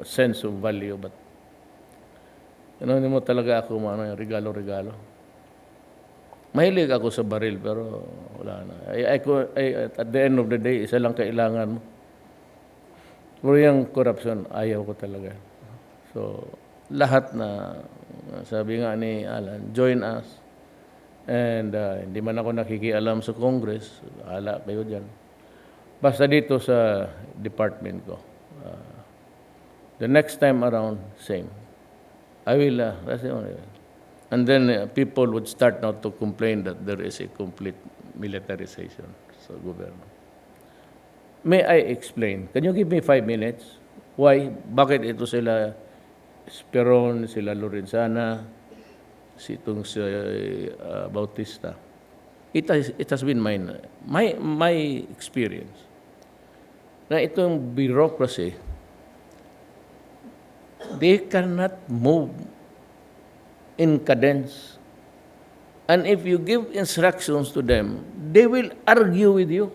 sense of value, but hindi mo talaga ako regalo-regalo. Mahilig ako sa baril, pero wala na. At the end of the day, isa lang kailangan mo. Pero yung corruption, ayaw ko talaga. So, lahat na, sabi nga ni Alan, join us. And hindi man ako nakikialam sa Congress, ala kayo dyan. Basta dito sa department ko. The next time around, same. I will, and then people would start now to complain that there is a complete militarization sa gobyerno. May I explain? Can you give me 5 minutes? Why? Bakit ito sila Esperon, sila Lorenzana, itong si Bautista? It has been my experience na itong bureaucracy, they cannot move in cadence. And if you give instructions to them, they will argue with you.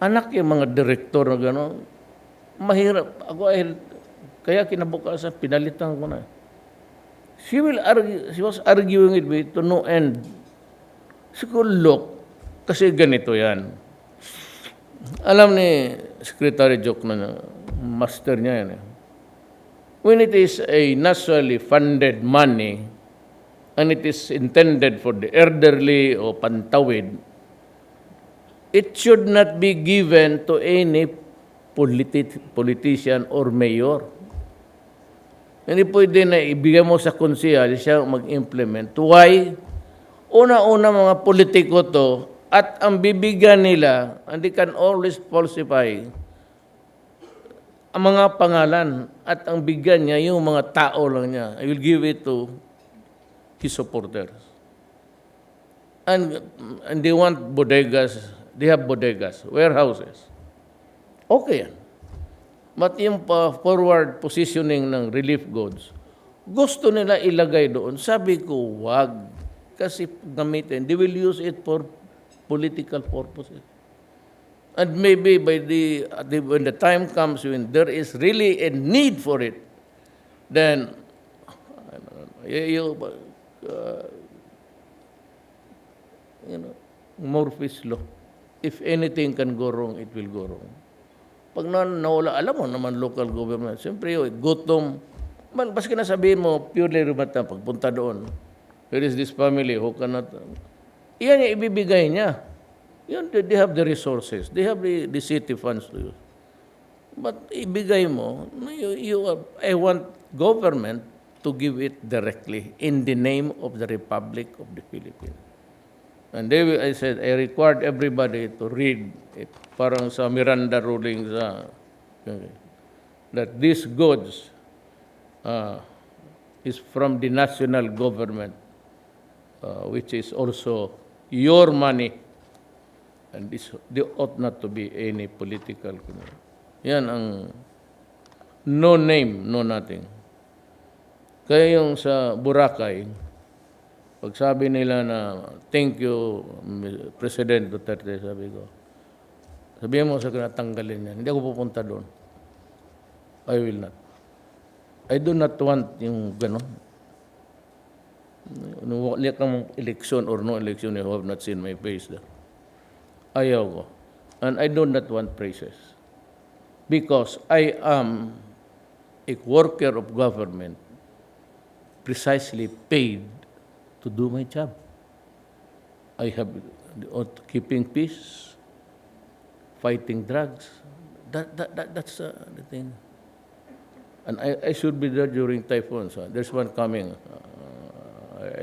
Anak yung mga direktor na gano'n, mahirap. Kaya kinabukasan, pinalitan ko na. She was arguing with me to no end. Siguro, look, kasi ganito yan. Alam ni Secretary Joke na master niya yan. When it is a nationally funded money and it is intended for the elderly o pantawid, it should not be given to any politician or mayor. Hindi pwede na ibigay mo sa konsehal siya mag-implement. Why? Una-una mga politiko to, at ang bibigyan nila, and they can always falsify ang mga pangalan, at ang bigyan niya, yung mga tao lang niya. I will give it to his supporters. And they want bodegas, they have bodegas, warehouses. Okay yan. But yung forward positioning ng relief goods, gusto nila ilagay doon. Sabi ko, wag. Kasi gamitin, they will use it for political purposes. And maybe when the time comes when there is really a need for it, then you, you know, Murphy's Law. If anything can go wrong, it will go wrong. Pag nawala, alam mo naman local government, siyempre gutom. Baski na sabihin mo, purely rumata, pagpunta doon, there is this family who cannot, iyan yung ibibigay niya. Yun, they have the resources. They have the city funds to use. But ibigay mo, I want government to give it directly in the name of the Republic of the Philippines. And I said, I required everybody to read it, parang sa Miranda ruling that these goods is from the national government, which is also your money, and there ought not to be any political. Yan ang no name, no nothing. Kaya yung sa Boracay, pag sabi nila na, thank you, President Duterte, sabihin mo sa kinatanggalin niya, hindi ako pupunta doon. I will not. I do not want yung gano'n. Wala kang election or no election, you have not seen my face there. Ayaw ko. And I do not want praises. Because I am a worker of government precisely paid to do my job. I have keeping peace, fighting drugs. That's the thing. And I should be there during typhoons. There's one coming.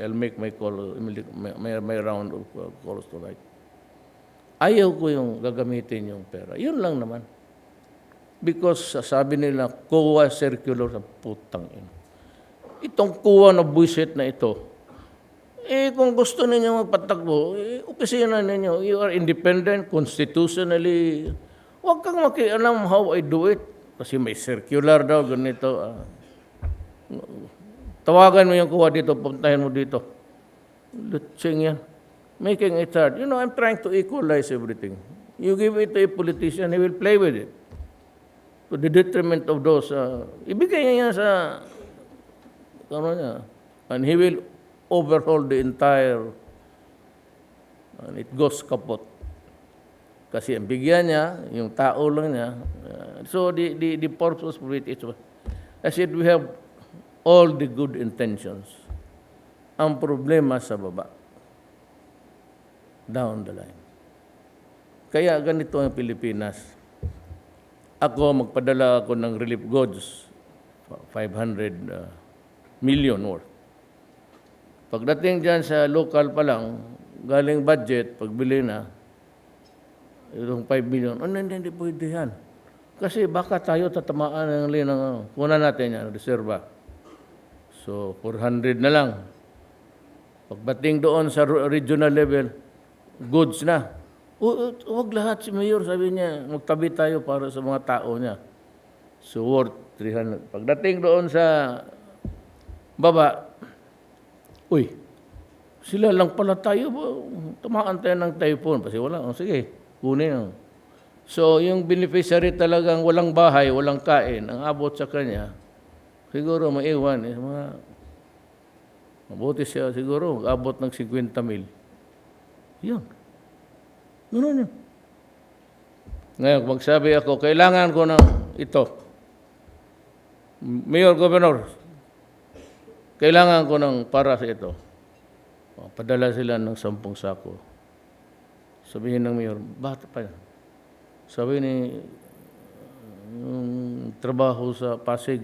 I'll make my call, my round of calls tonight. Ayaw ko yung gagamitin yung pera. Yun lang naman. Because sabi nila, COA circular sa putang ina. Itong COA na buisit na ito, kung gusto ninyo magpatakbo, opisina ninyo, you are independent, constitutionally. Huwag kang makialam how I do it. Kasi may circular daw, ganito. Tawagan mo yung COA dito, puntahin mo dito. Lutsing yan. Making it hard. You know, I'm trying to equalize everything. You give it to a politician, he will play with it. To the detriment of those. Ibigay niya sa, and he will overhaul the entire, and it goes kapot. Kasi ang bigyan niya, yung tao lang niya. So the purpose of it is, I said, we have all the good intentions. Ang problema sa baba. Down the line. Kaya ganito ang Pilipinas. Magpadala ako ng relief goods, 500 million worth. Pagdating dyan sa local pa lang, galing budget, pagbili na, yung 5 million, hindi pwede yan. Kasi baka tayo tatamaan ng kuna natin yan, reserva. So, 400 na lang. Pagdating doon sa regional level, goods na. Huwag lahat si Mayor, sabi niya, magtabi tayo para sa mga tao niya. So, worth 300. Pagdating doon sa baba, sila lang pala tayo, tamaan tayo ng typhoon. Kasi wala, sige, kunin. So, yung beneficiary talagang walang bahay, walang kain, ang abot sa kanya, siguro maiwan. Mabuti siya siguro, abot ng 50 mil. Yun. Ganun yun. Ngayon, magsabi ako, kailangan ko ng ito. Mayor, Governor, kailangan ko ng para sa ito. Padala sila ng 10 sako. Sabihin ng Mayor, bakit pa yan? Sabi ni yung trabaho sa Pasig,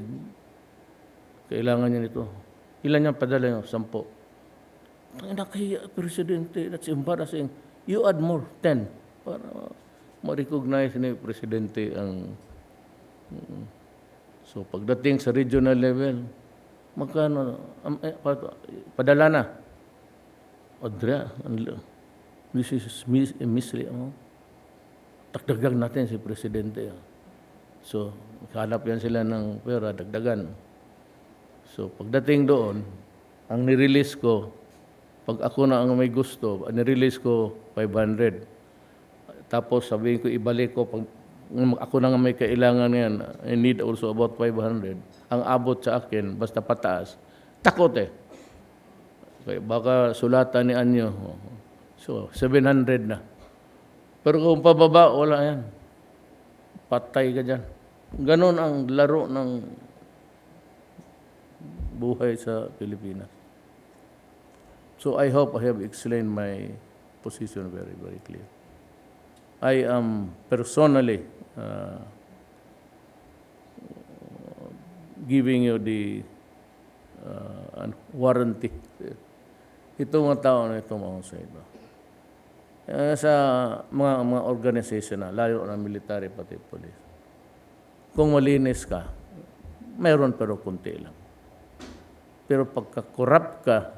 kailangan niya nito. Ilan niyang padala niyo? 10. Nakaya, Presidente, that's embarrassing. You add more, 10. Para ma-recognize ni Presidente ang... So, pagdating sa regional level, magkano? Padala na. Adria, this is mystery. Dagdagan natin si Presidente. So, kalap yan sila ng pera, dagdagan. So, pagdating doon, ang nirelease ko, pag ako na ang may gusto, nirelease ko 500. Tapos sabihin ko, ibalik ko, pag ako na nga may kailangan yan, I need also about 500. Ang abot sa akin, basta pataas, takot eh. Okay, baka sulatan ni Anyo. So, 700 na. Pero kung pababa, wala yan. Patay ka dyan. Ganon ang laro ng buhay sa Pilipinas. So I hope I have explained my position very, very clear. I am personally giving you the warranty. Ito mga tao na ito mga sa ito. Sa mga organization na, lalo na military pati police. Kung malinis ka, mayroon pero kunti lang. Pero pagka-corrupt ka,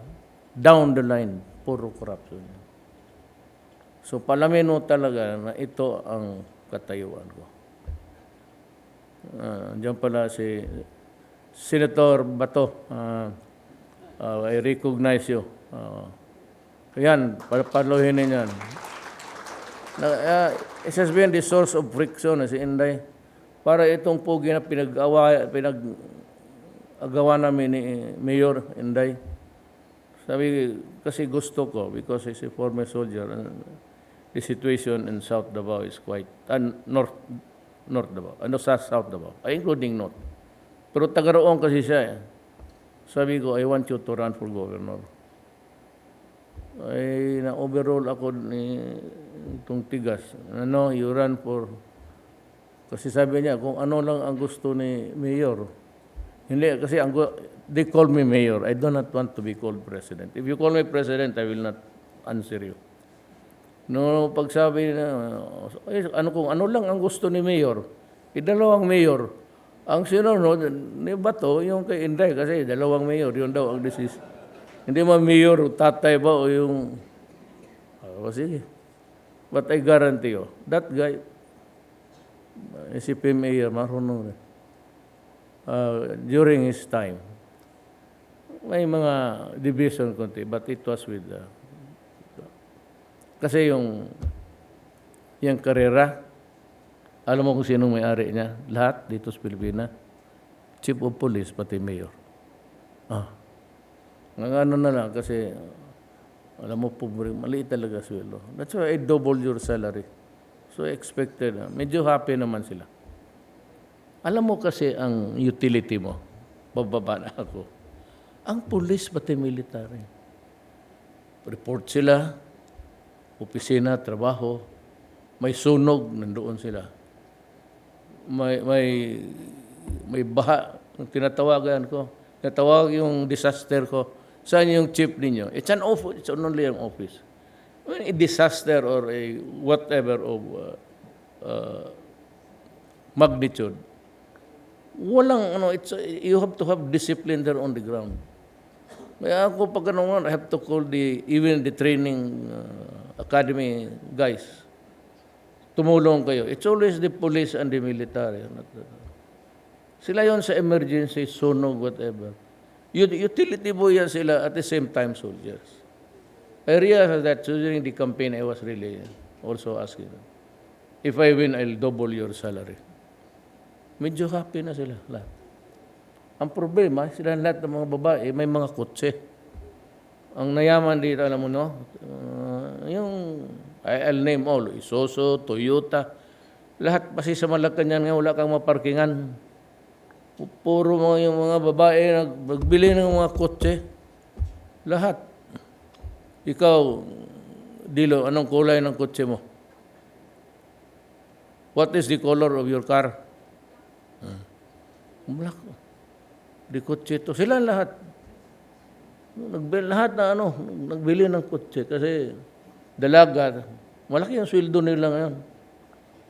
down the line, puro corruption. So palamin mo talaga na ito ang katayuan ko. Diyan pala si Senator Bato. I recognize you. Yan, paluhin niyan. It has been the source of friction si Inday. Para itong pugi na pinag-agawa namin ni Mayor Inday. Sabi, kasi gusto ko, because he's a former soldier, the situation in South Davao is quite, North Davao, South Davao, including North. Pero taga-roon kasi siya eh. Sabi ko, I want you to run for governor. Ay, na-overall ako ni itong tigas. You run for, kasi sabi niya, kung ano lang ang gusto ni Mayor. Hindi, kasi they call me Mayor. I do not want to be called President. If you call me President, I will not answer you. No, pagsabi na, ano lang ang gusto ni Mayor? Dalawang Mayor. Ang sinunod ni Bato, yung kay Inday, kasi dalawang Mayor, yun daw ang decision. Hindi man Mayor, tatay ba o yung, sige. But I guarantee you, that guy, SCP Mayor, marunong rin. During his time, may mga division konti, but it was with kasi yung karera, alam mo kung sinong may-ari niya? Lahat dito sa Pilipinas. Chief of Police, pati Mayor. Ano na lang, kasi alam mo, maliit talaga sweldo. That's why I double your salary. So expected. Medyo happy naman sila. Alam mo kasi ang utility mo, bababa na ako. Ang police pati military. Report sila, opisina, trabaho, may sunog, nandoon sila. May baha, tinatawagan ko. Tinatawag yung disaster ko. Saan yung chief ninyo? It's an office, it's only an office. When a disaster or a whatever of magnitude, walang you have to have discipline there on the ground. Kaya ako pag I have to call even the training academy guys. Tumulong kayo. It's always the police and the military. Sila yon sa emergency, sunog, whatever. Utility boy yan sila at the same time soldiers. I realized that during the campaign I was really also asking them, if I win, I'll double your salary. Medyo happy na sila lahat. Ang problema, sila lahat ng mga babae, may mga kotse. Ang nayaman dito, alam mo no, yung, I'll name all, Isuzu, Toyota, lahat kasi sa Malacanang nga, wala kang maparkingan. Puro yung mga babae nagbili ng mga kotse. Lahat. Ikaw, Dilo, anong kulay ng kotse mo? What is the color of your car? Black. Di kotse ito. Sila lahat. Nagbili ng kotse kasi dalaga. Malaki ang sweldo nila ngayon.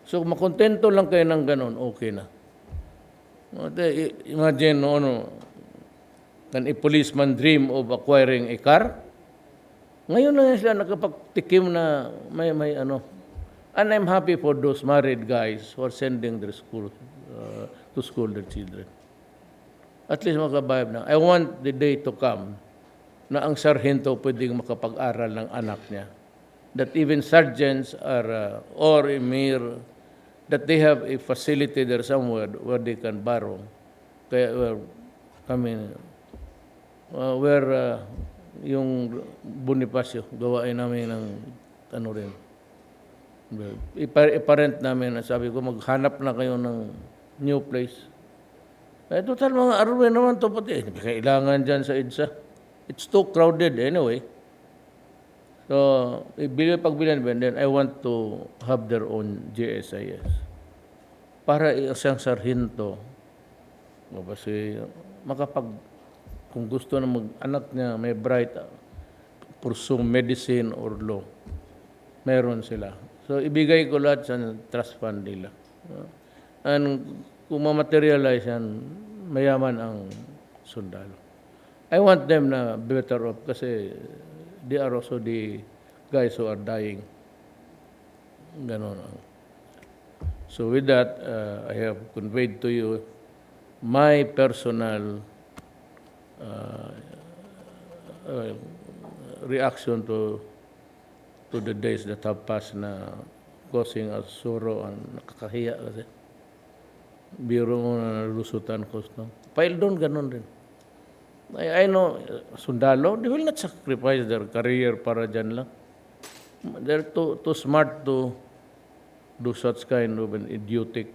So, makontento lang kayo ng ganon, okay na. Imagine, can a policeman dream of acquiring a car? Ngayon na sila nakapagtikim na may And I'm happy for those married guys who are sending their to school their children. At least makabayab na. I want the day to come na ang sarhento pwedeng makapag-aral ng anak niya that even sergeants are, or a mayor, that they have a facility there somewhere where they can borrow. Kaya, kami, where yung Bonifacio, gawain namin ng ano rin. Iparent namin, sabi ko, maghanap na kayo ng new place. Eh, total mga arwe naman to pati. Kailangan dyan sa EDSA. It's too crowded anyway. So, pagbilan, then I want to have their own GSIS. Para isang sarhinto, kasi kung gusto na mag-anak niya, may bright, pursue medicine or law, meron sila. So, ibigay ko lahat sa trust fund nila. And kung ma-materialize yan, mayaman ang sundalo. I want them na better off kasi they are also the guys who are dying. Ganon. So with that, I have conveyed to you my personal reaction to the days that have passed na causing us sorrow and nakakahiya kasi. Biro mo na nalusutan ko. Pile doon, ganun din. I know, sundalo, they will not sacrifice their career para dyan lang. They're too smart to do such kind of an idiotic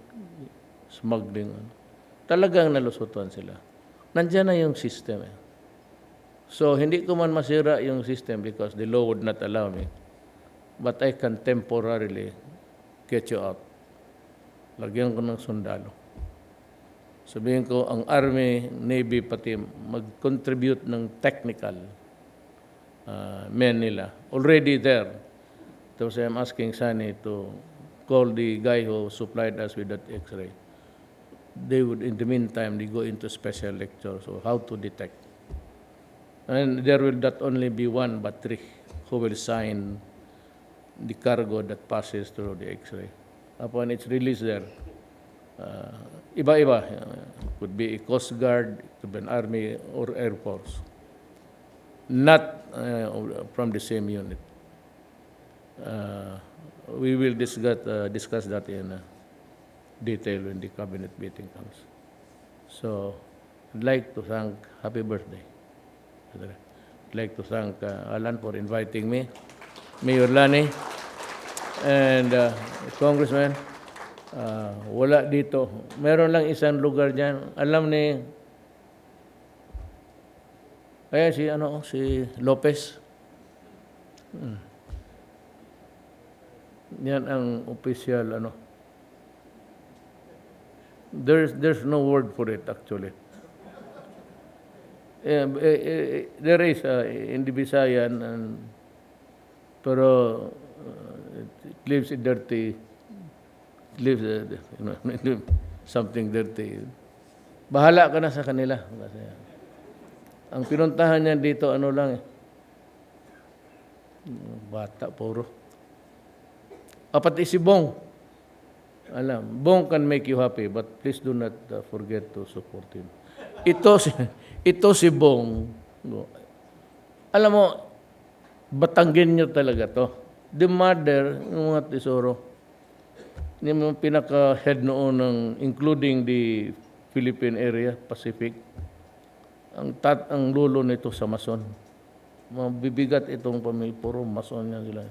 smuggling. Talagang nalusutan sila. Nandiyan na yung system. So, hindi ko man masira yung system because the law would not allow me. But I can temporarily get you out. Lagyan ko ng sundalo. Sabihin ko, ang Army, Navy, pati mag-contribute ng technical men nila. Already there. So I'm asking Sunny to call the guy who supplied us with that X-ray. They would, in the meantime, they go into special lectures on how to detect. And there will not only be one, but three who will sign the cargo that passes through the X-ray. Upon its release there, iba-iba. Could be a Coast Guard, could be an Army or Air Force. Not from the same unit. We will discuss that in detail when the cabinet meeting comes. So, I'd like to thank, happy birthday. I'd like to thank Alan for inviting me, Mayor Lani, and Congressman. Wala dito. Meron lang isang lugar dyan. Alam ni, ayan si Lopez. Yan ang official There's no word for it actually. There is in the Visayan, pero it leaves it dirty. It leaves something dirty. Bahala ka na sa kanila. Kasi ang pinuntahan niya dito, bata, puro. Pati si Bong. Alam, Bong can make you happy, but please do not forget to support him. Ito si Bong. Alam mo, Batanggin nyo talaga to. The mother, yung mga tesoro, yung pinaka-head noon ng, including the Philippine area, Pacific, ang lulo nito sa Mason. Mabibigat itong pamilya, puro Mason yan sila.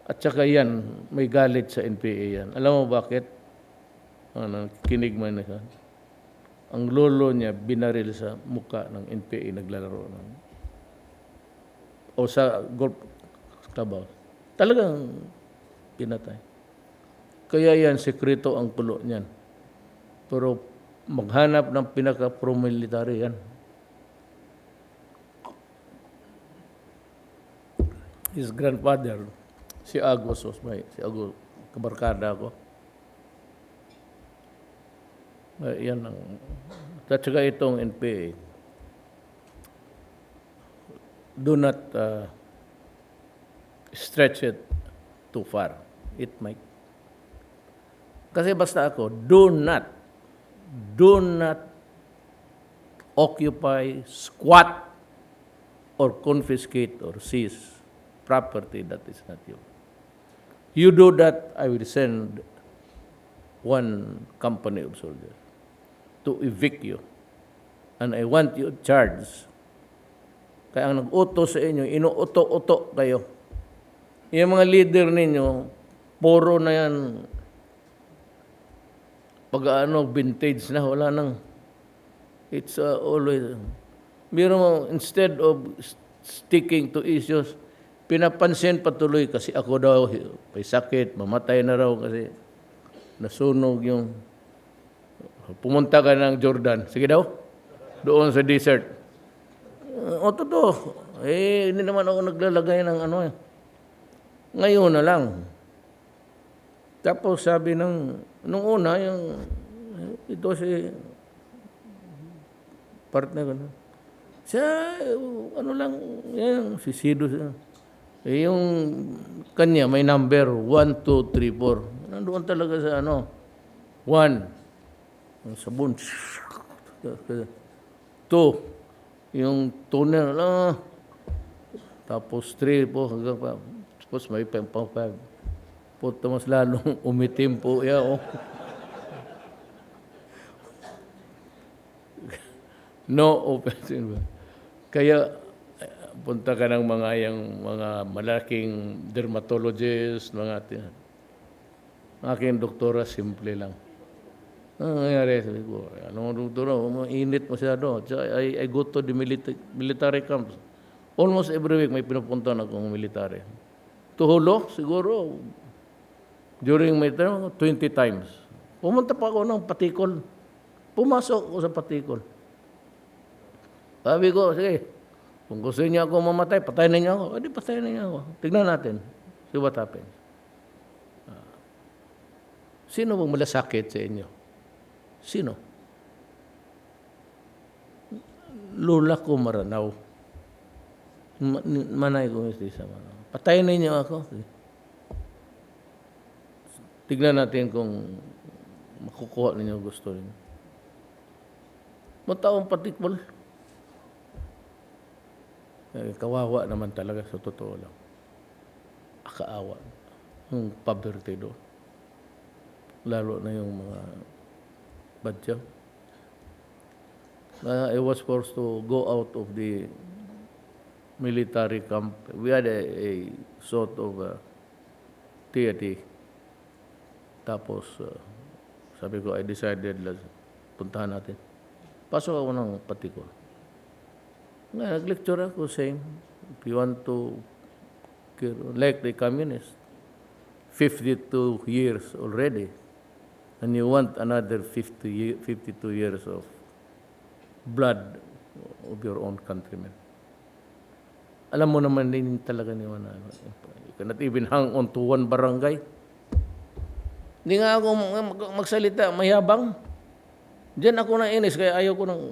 At saka yan, may galit sa NPA yan. Alam mo bakit? Kinig man na. Ang lolo niya binaril sa muka ng NPA naglalaro o sa golf club. Talagang pinatay. Kaya yan, sekreto ang kulo niyan. Pero maghanap ng pinaka-pro-military yan. His grandfather, si Agos Osmay, si Agos, kabarkada ko. Yan ang, at saka itong NPA, do not stretch it too far. It might. Kasi basta ako, do not occupy, squat, or confiscate or seize property that is not yours. You do that, I will send one company of soldiers to evict you. And I want you charged. Kaya ang nag-uto sa inyo, inuuto-uto kayo. Yung mga leader ninyo, puro na yan, vintage na, wala nang, it's always, instead of sticking to issues, pinapansin patuloy kasi ako daw, may sakit, mamatay na raw kasi nasunog yung, pumunta ka ng Jordan, sige daw, doon sa desert. Totoo. Hindi naman ako naglalagay ng ngayon na lang. Tapos sabi nung una, ito si partner ko na. Siya, si Sido siya. Yung kanya, may number, 1, 2, 3, 4. Nandoon talaga sa 1. Ang sabon. 2. Yung tunnel, tapos 3 po, hanggang pa. Tapos may 5. Puto mas lalong umitim po. No offense. Kaya, punta ka ng mga malaking dermatologist, aking doktora, simple lang. Ang nangyari, sabi ko, doktora, mainit masyado. I go to the military camps. Almost every week may pinupunta na akong military. Tuhulo, siguro, during my term, 20 times. Pumunta pa ako ng Patikol. Pumasok ako sa Patikol. Sabi ko, sige, kung gusto niya ako mamatay, patayin na niya ako. Patayin na niya ako. Tignan natin. See what happens. Sino bang malasakit sa inyo? Sino? Lola ko Maranaw. Manay ko sa Maranaw. Patayin na niyo ako. Tignan natin kung makukuha ninyo gusto rin. Mataong Patikol. Kawawa naman talaga sa totoo lang. Akaawa. Yung poverty doon. Lalo na yung mga badyaw. I was forced to go out of the military camp. We had a sort of theater. Tapos, sabi ko, I decided, puntahan natin. Pasok ako ng Patikol. Nag-lecture ako, same. If you want to, like the communist, 52 years already, and you want another 52 years of blood of your own countrymen. Alam mo naman din talaga ni Manalo. You cannot even hang on to one barangay. Hindi nga ako magsalita, mayabang. Diyan ako nainis, kaya ayaw ko nang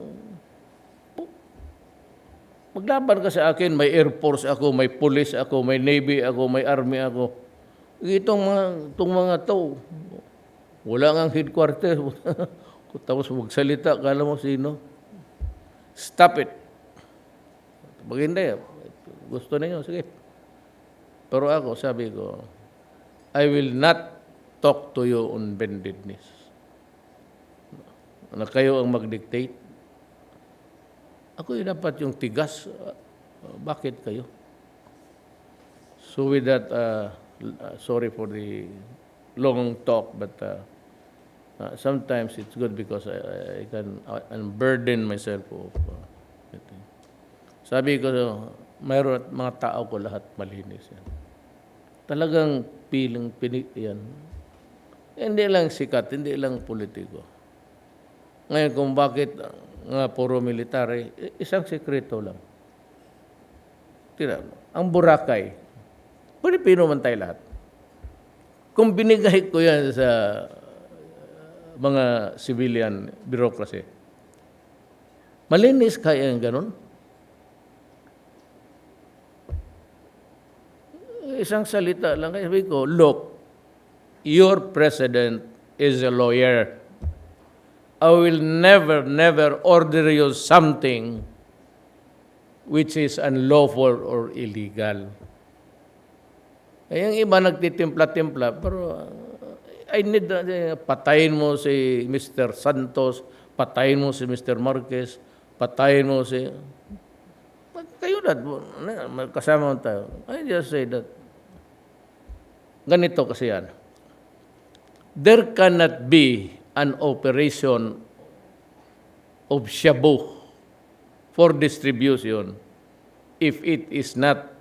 maglaban ka sa akin, may Air Force ako, may Police ako, may Navy ako, may Army ako. Itong mga to, wala nga headquarters. Tapos magsalita, kala mo sino? Stop it. Pag hindi, gusto ninyo, sige. Pero ako, sabi ko, I will not talk to you on bendedness. Na kayo ang mag-dictate. Ako dapat yung tigas. Bakit kayo? So with that, sorry for the long talk, but sometimes it's good because I can unburden myself of sabi ko, mayroon at mga tao ko lahat malinis yan. Talagang pilit yan. Hindi lang sikat, hindi lang politiko. Ngayon kung bakit nga puro military, isang sekreto lang. Tira, ang Boracay, Pilipino man tayo lahat. Kung binigay ko yan sa mga civilian bureaucracy, malinis kaya yung ganun? Isang salita lang. Sabi ko, look, your president is a lawyer. I will never order you something which is unlawful or illegal. Eh, yung iba nagtitimpla-timpla, pero I need, patayin mo si Mr. Santos, patayin mo si Mr. Marquez, patayin mo si... Kayo na, kasama mo tayo. I just say that, ganito kasi yan. There cannot be an operation of shabu for distribution if it is not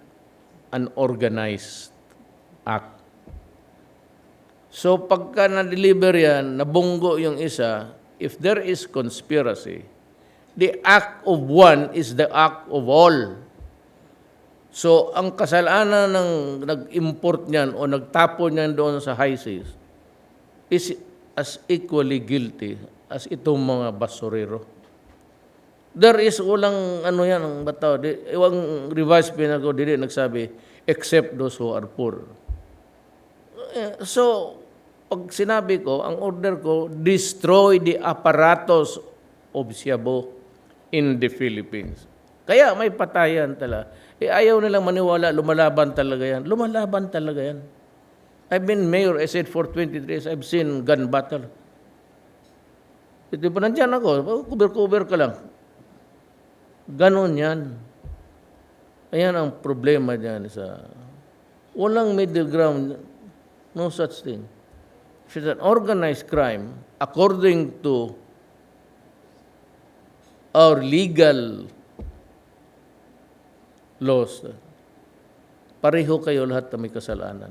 an organized act. So pagka na-deliver yan, nabunggo yung isa, if there is conspiracy, the act of one is the act of all. So ang kasalanan ng nag-import niyan o nagtapon niyan doon sa high seas is as equally guilty as itong mga basurero. There is walang ano yan, ang bataw, iwang revised penal code, hindi nagsabi, except those who are poor. So, pag sinabi ko, ang order ko, destroy the apparatus of Shabu in the Philippines. Kaya may patayan talaga. Eh, ayaw nilang maniwala, lumalaban talaga yan. Lumalaban talaga yan. I've been mayor, I said, for 23 years, I've seen gun battle. Ito pa nandyan ako, cover-cover ka lang. Ganon yan. Ayan ang problema dyan sa... Walang middle ground, no such thing. If it's an organized crime, according to our legal laws, pareho kayo lahat na may kasalanan.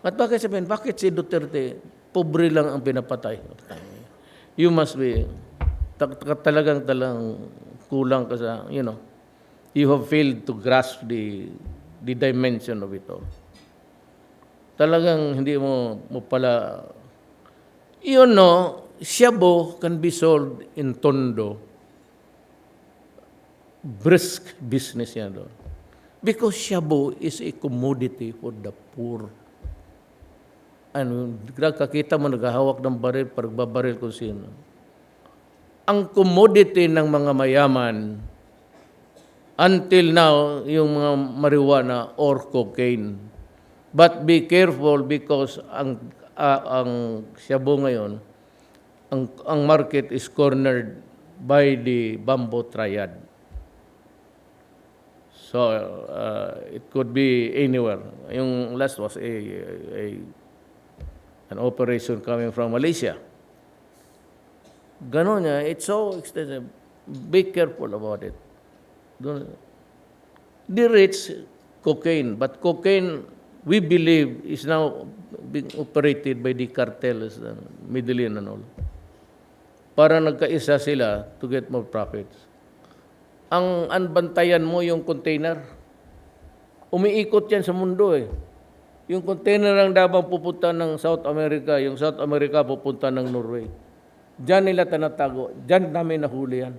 At bakit sabihin, bakit si Duterte, pobre lang ang pinapatay? You must be, talagang kulang ka sa, you have failed to grasp the dimension of it all. Talagang hindi mo pala, shabu can be sold in Tondo. Brisk business yan doon. Because shabu is a commodity for the poor. Kakita mo naghahawak ng baril, pagbabaril kung sino. Ang commodity ng mga mayaman until now, yung mga marijuana or cocaine. But be careful because ang shabu ngayon, ang market is cornered by the bamboo triad. So, it could be anywhere. Yung last was an operation coming from Malaysia. Ganon niya, it's so extensive. Be careful about it. The rich, cocaine. But cocaine, we believe, is now being operated by the cartels, Middle East and all. Para nagkaisa sila to get more profits. Ang anbantayan mo yung container. Umiikot yan sa mundo eh. Yung container ang Davao pupunta ng South America, yung South America pupunta ng Norway. Diyan nila tinatago. Diyan namin nahuli yan.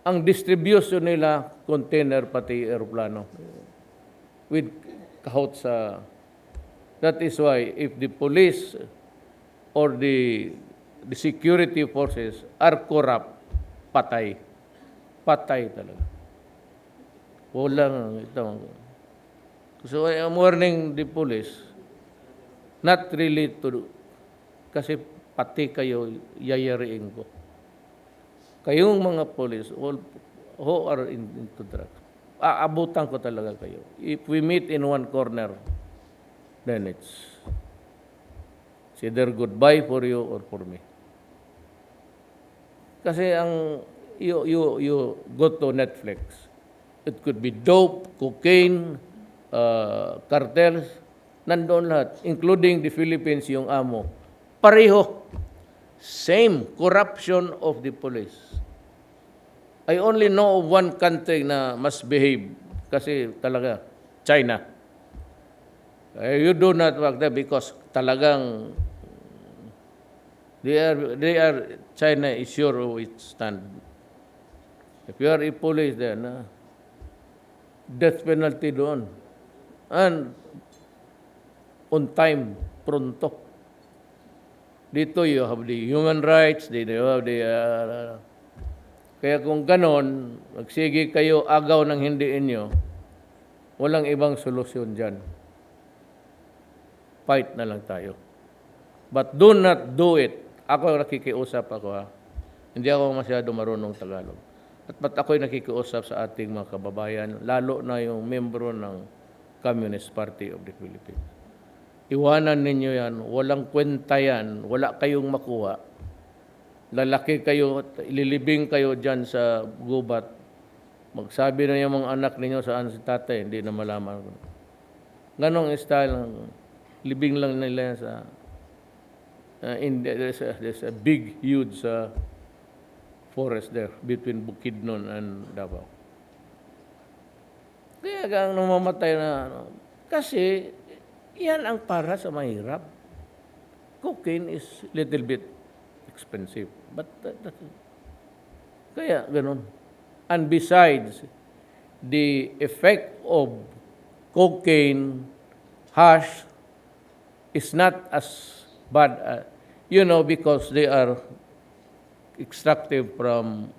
Ang distribution nila, container pati aeroplano. With kahot sa... That is why if the police or the security forces are corrupt, patay. Patay talaga. Walang ito. So I am warning the police not really to... Kasi pati kayo yayariin ko. Kayong mga police who are into drugs, aabutan ko talaga kayo. If we meet in one corner, then it's either goodbye for you or for me. Kasi you go to Netflix. It could be dope, cocaine, cartels, nandoon lahat, including the Philippines, yung amo. Pareho. Same corruption of the police. I only know of one country na must behave kasi talaga, China. You do not work there because talagang China is sure of its stand. If you are a police there, death penalty doon. And on time, pronto. Dito you have the human rights, you have the... kaya kung ganon, magsige kayo agaw ng hindi inyo, Walang ibang solusyon dyan. Fight na lang tayo. But do not do it. Ako nakikiusap ako ha. Hindi ako masyado marunong Tagalog. At ba't ako'y nakikiusap sa ating mga kababayan, lalo na yung membro ng Communist Party of the Philippines. Iwanan ninyo yan. Walang kwenta yan. Wala kayong makuha. Lalaki kayo, ililibing kayo dyan sa gubat. Magsabi na yung mga anak ninyo saan si tatay, hindi na malaman. Ganong style, libing lang nila sa there's a big, huge forest there between Bukidnon and Davao. Kaya gang namamatay na, kasi yan ang para sa mahirap. Cocaine is little bit expensive, but kaya ganun. And besides, the effect of cocaine, hash, is not as bad, because they are extracted from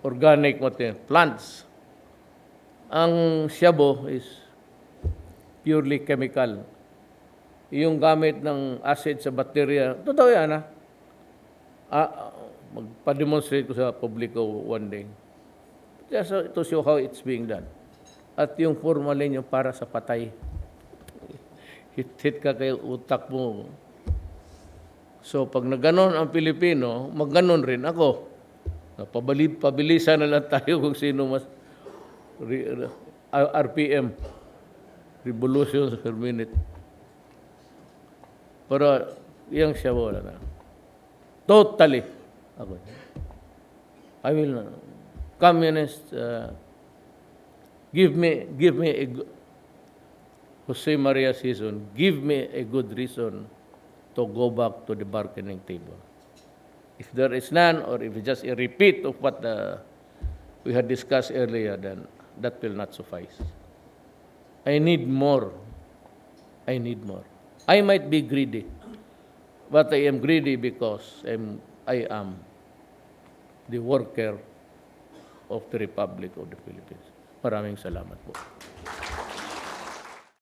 organic plants. Ang shabu is purely chemical. Yung gamit ng acid sa bacteria, totoo yan magpa-demonstrate ko sa publiko one day. Just to show how it's being done. At yung formalin yung para sa patay. Hit ka kay utak mo. So pag naganon ang Pilipino, magganon rin ako. Pabilisan na lang tayo kung sino mas RPM, revolutions per minute. Pero yung siya wala na. Totally. Ako. I will communist give me Jose Maria Sison, give me a good reason to go back to the bargaining table. If there is none, or if it's just a repeat of what we had discussed earlier, then that will not suffice. I need more. I need more. I might be greedy, but I am greedy because I am the worker of the Republic of the Philippines. Maraming salamat po.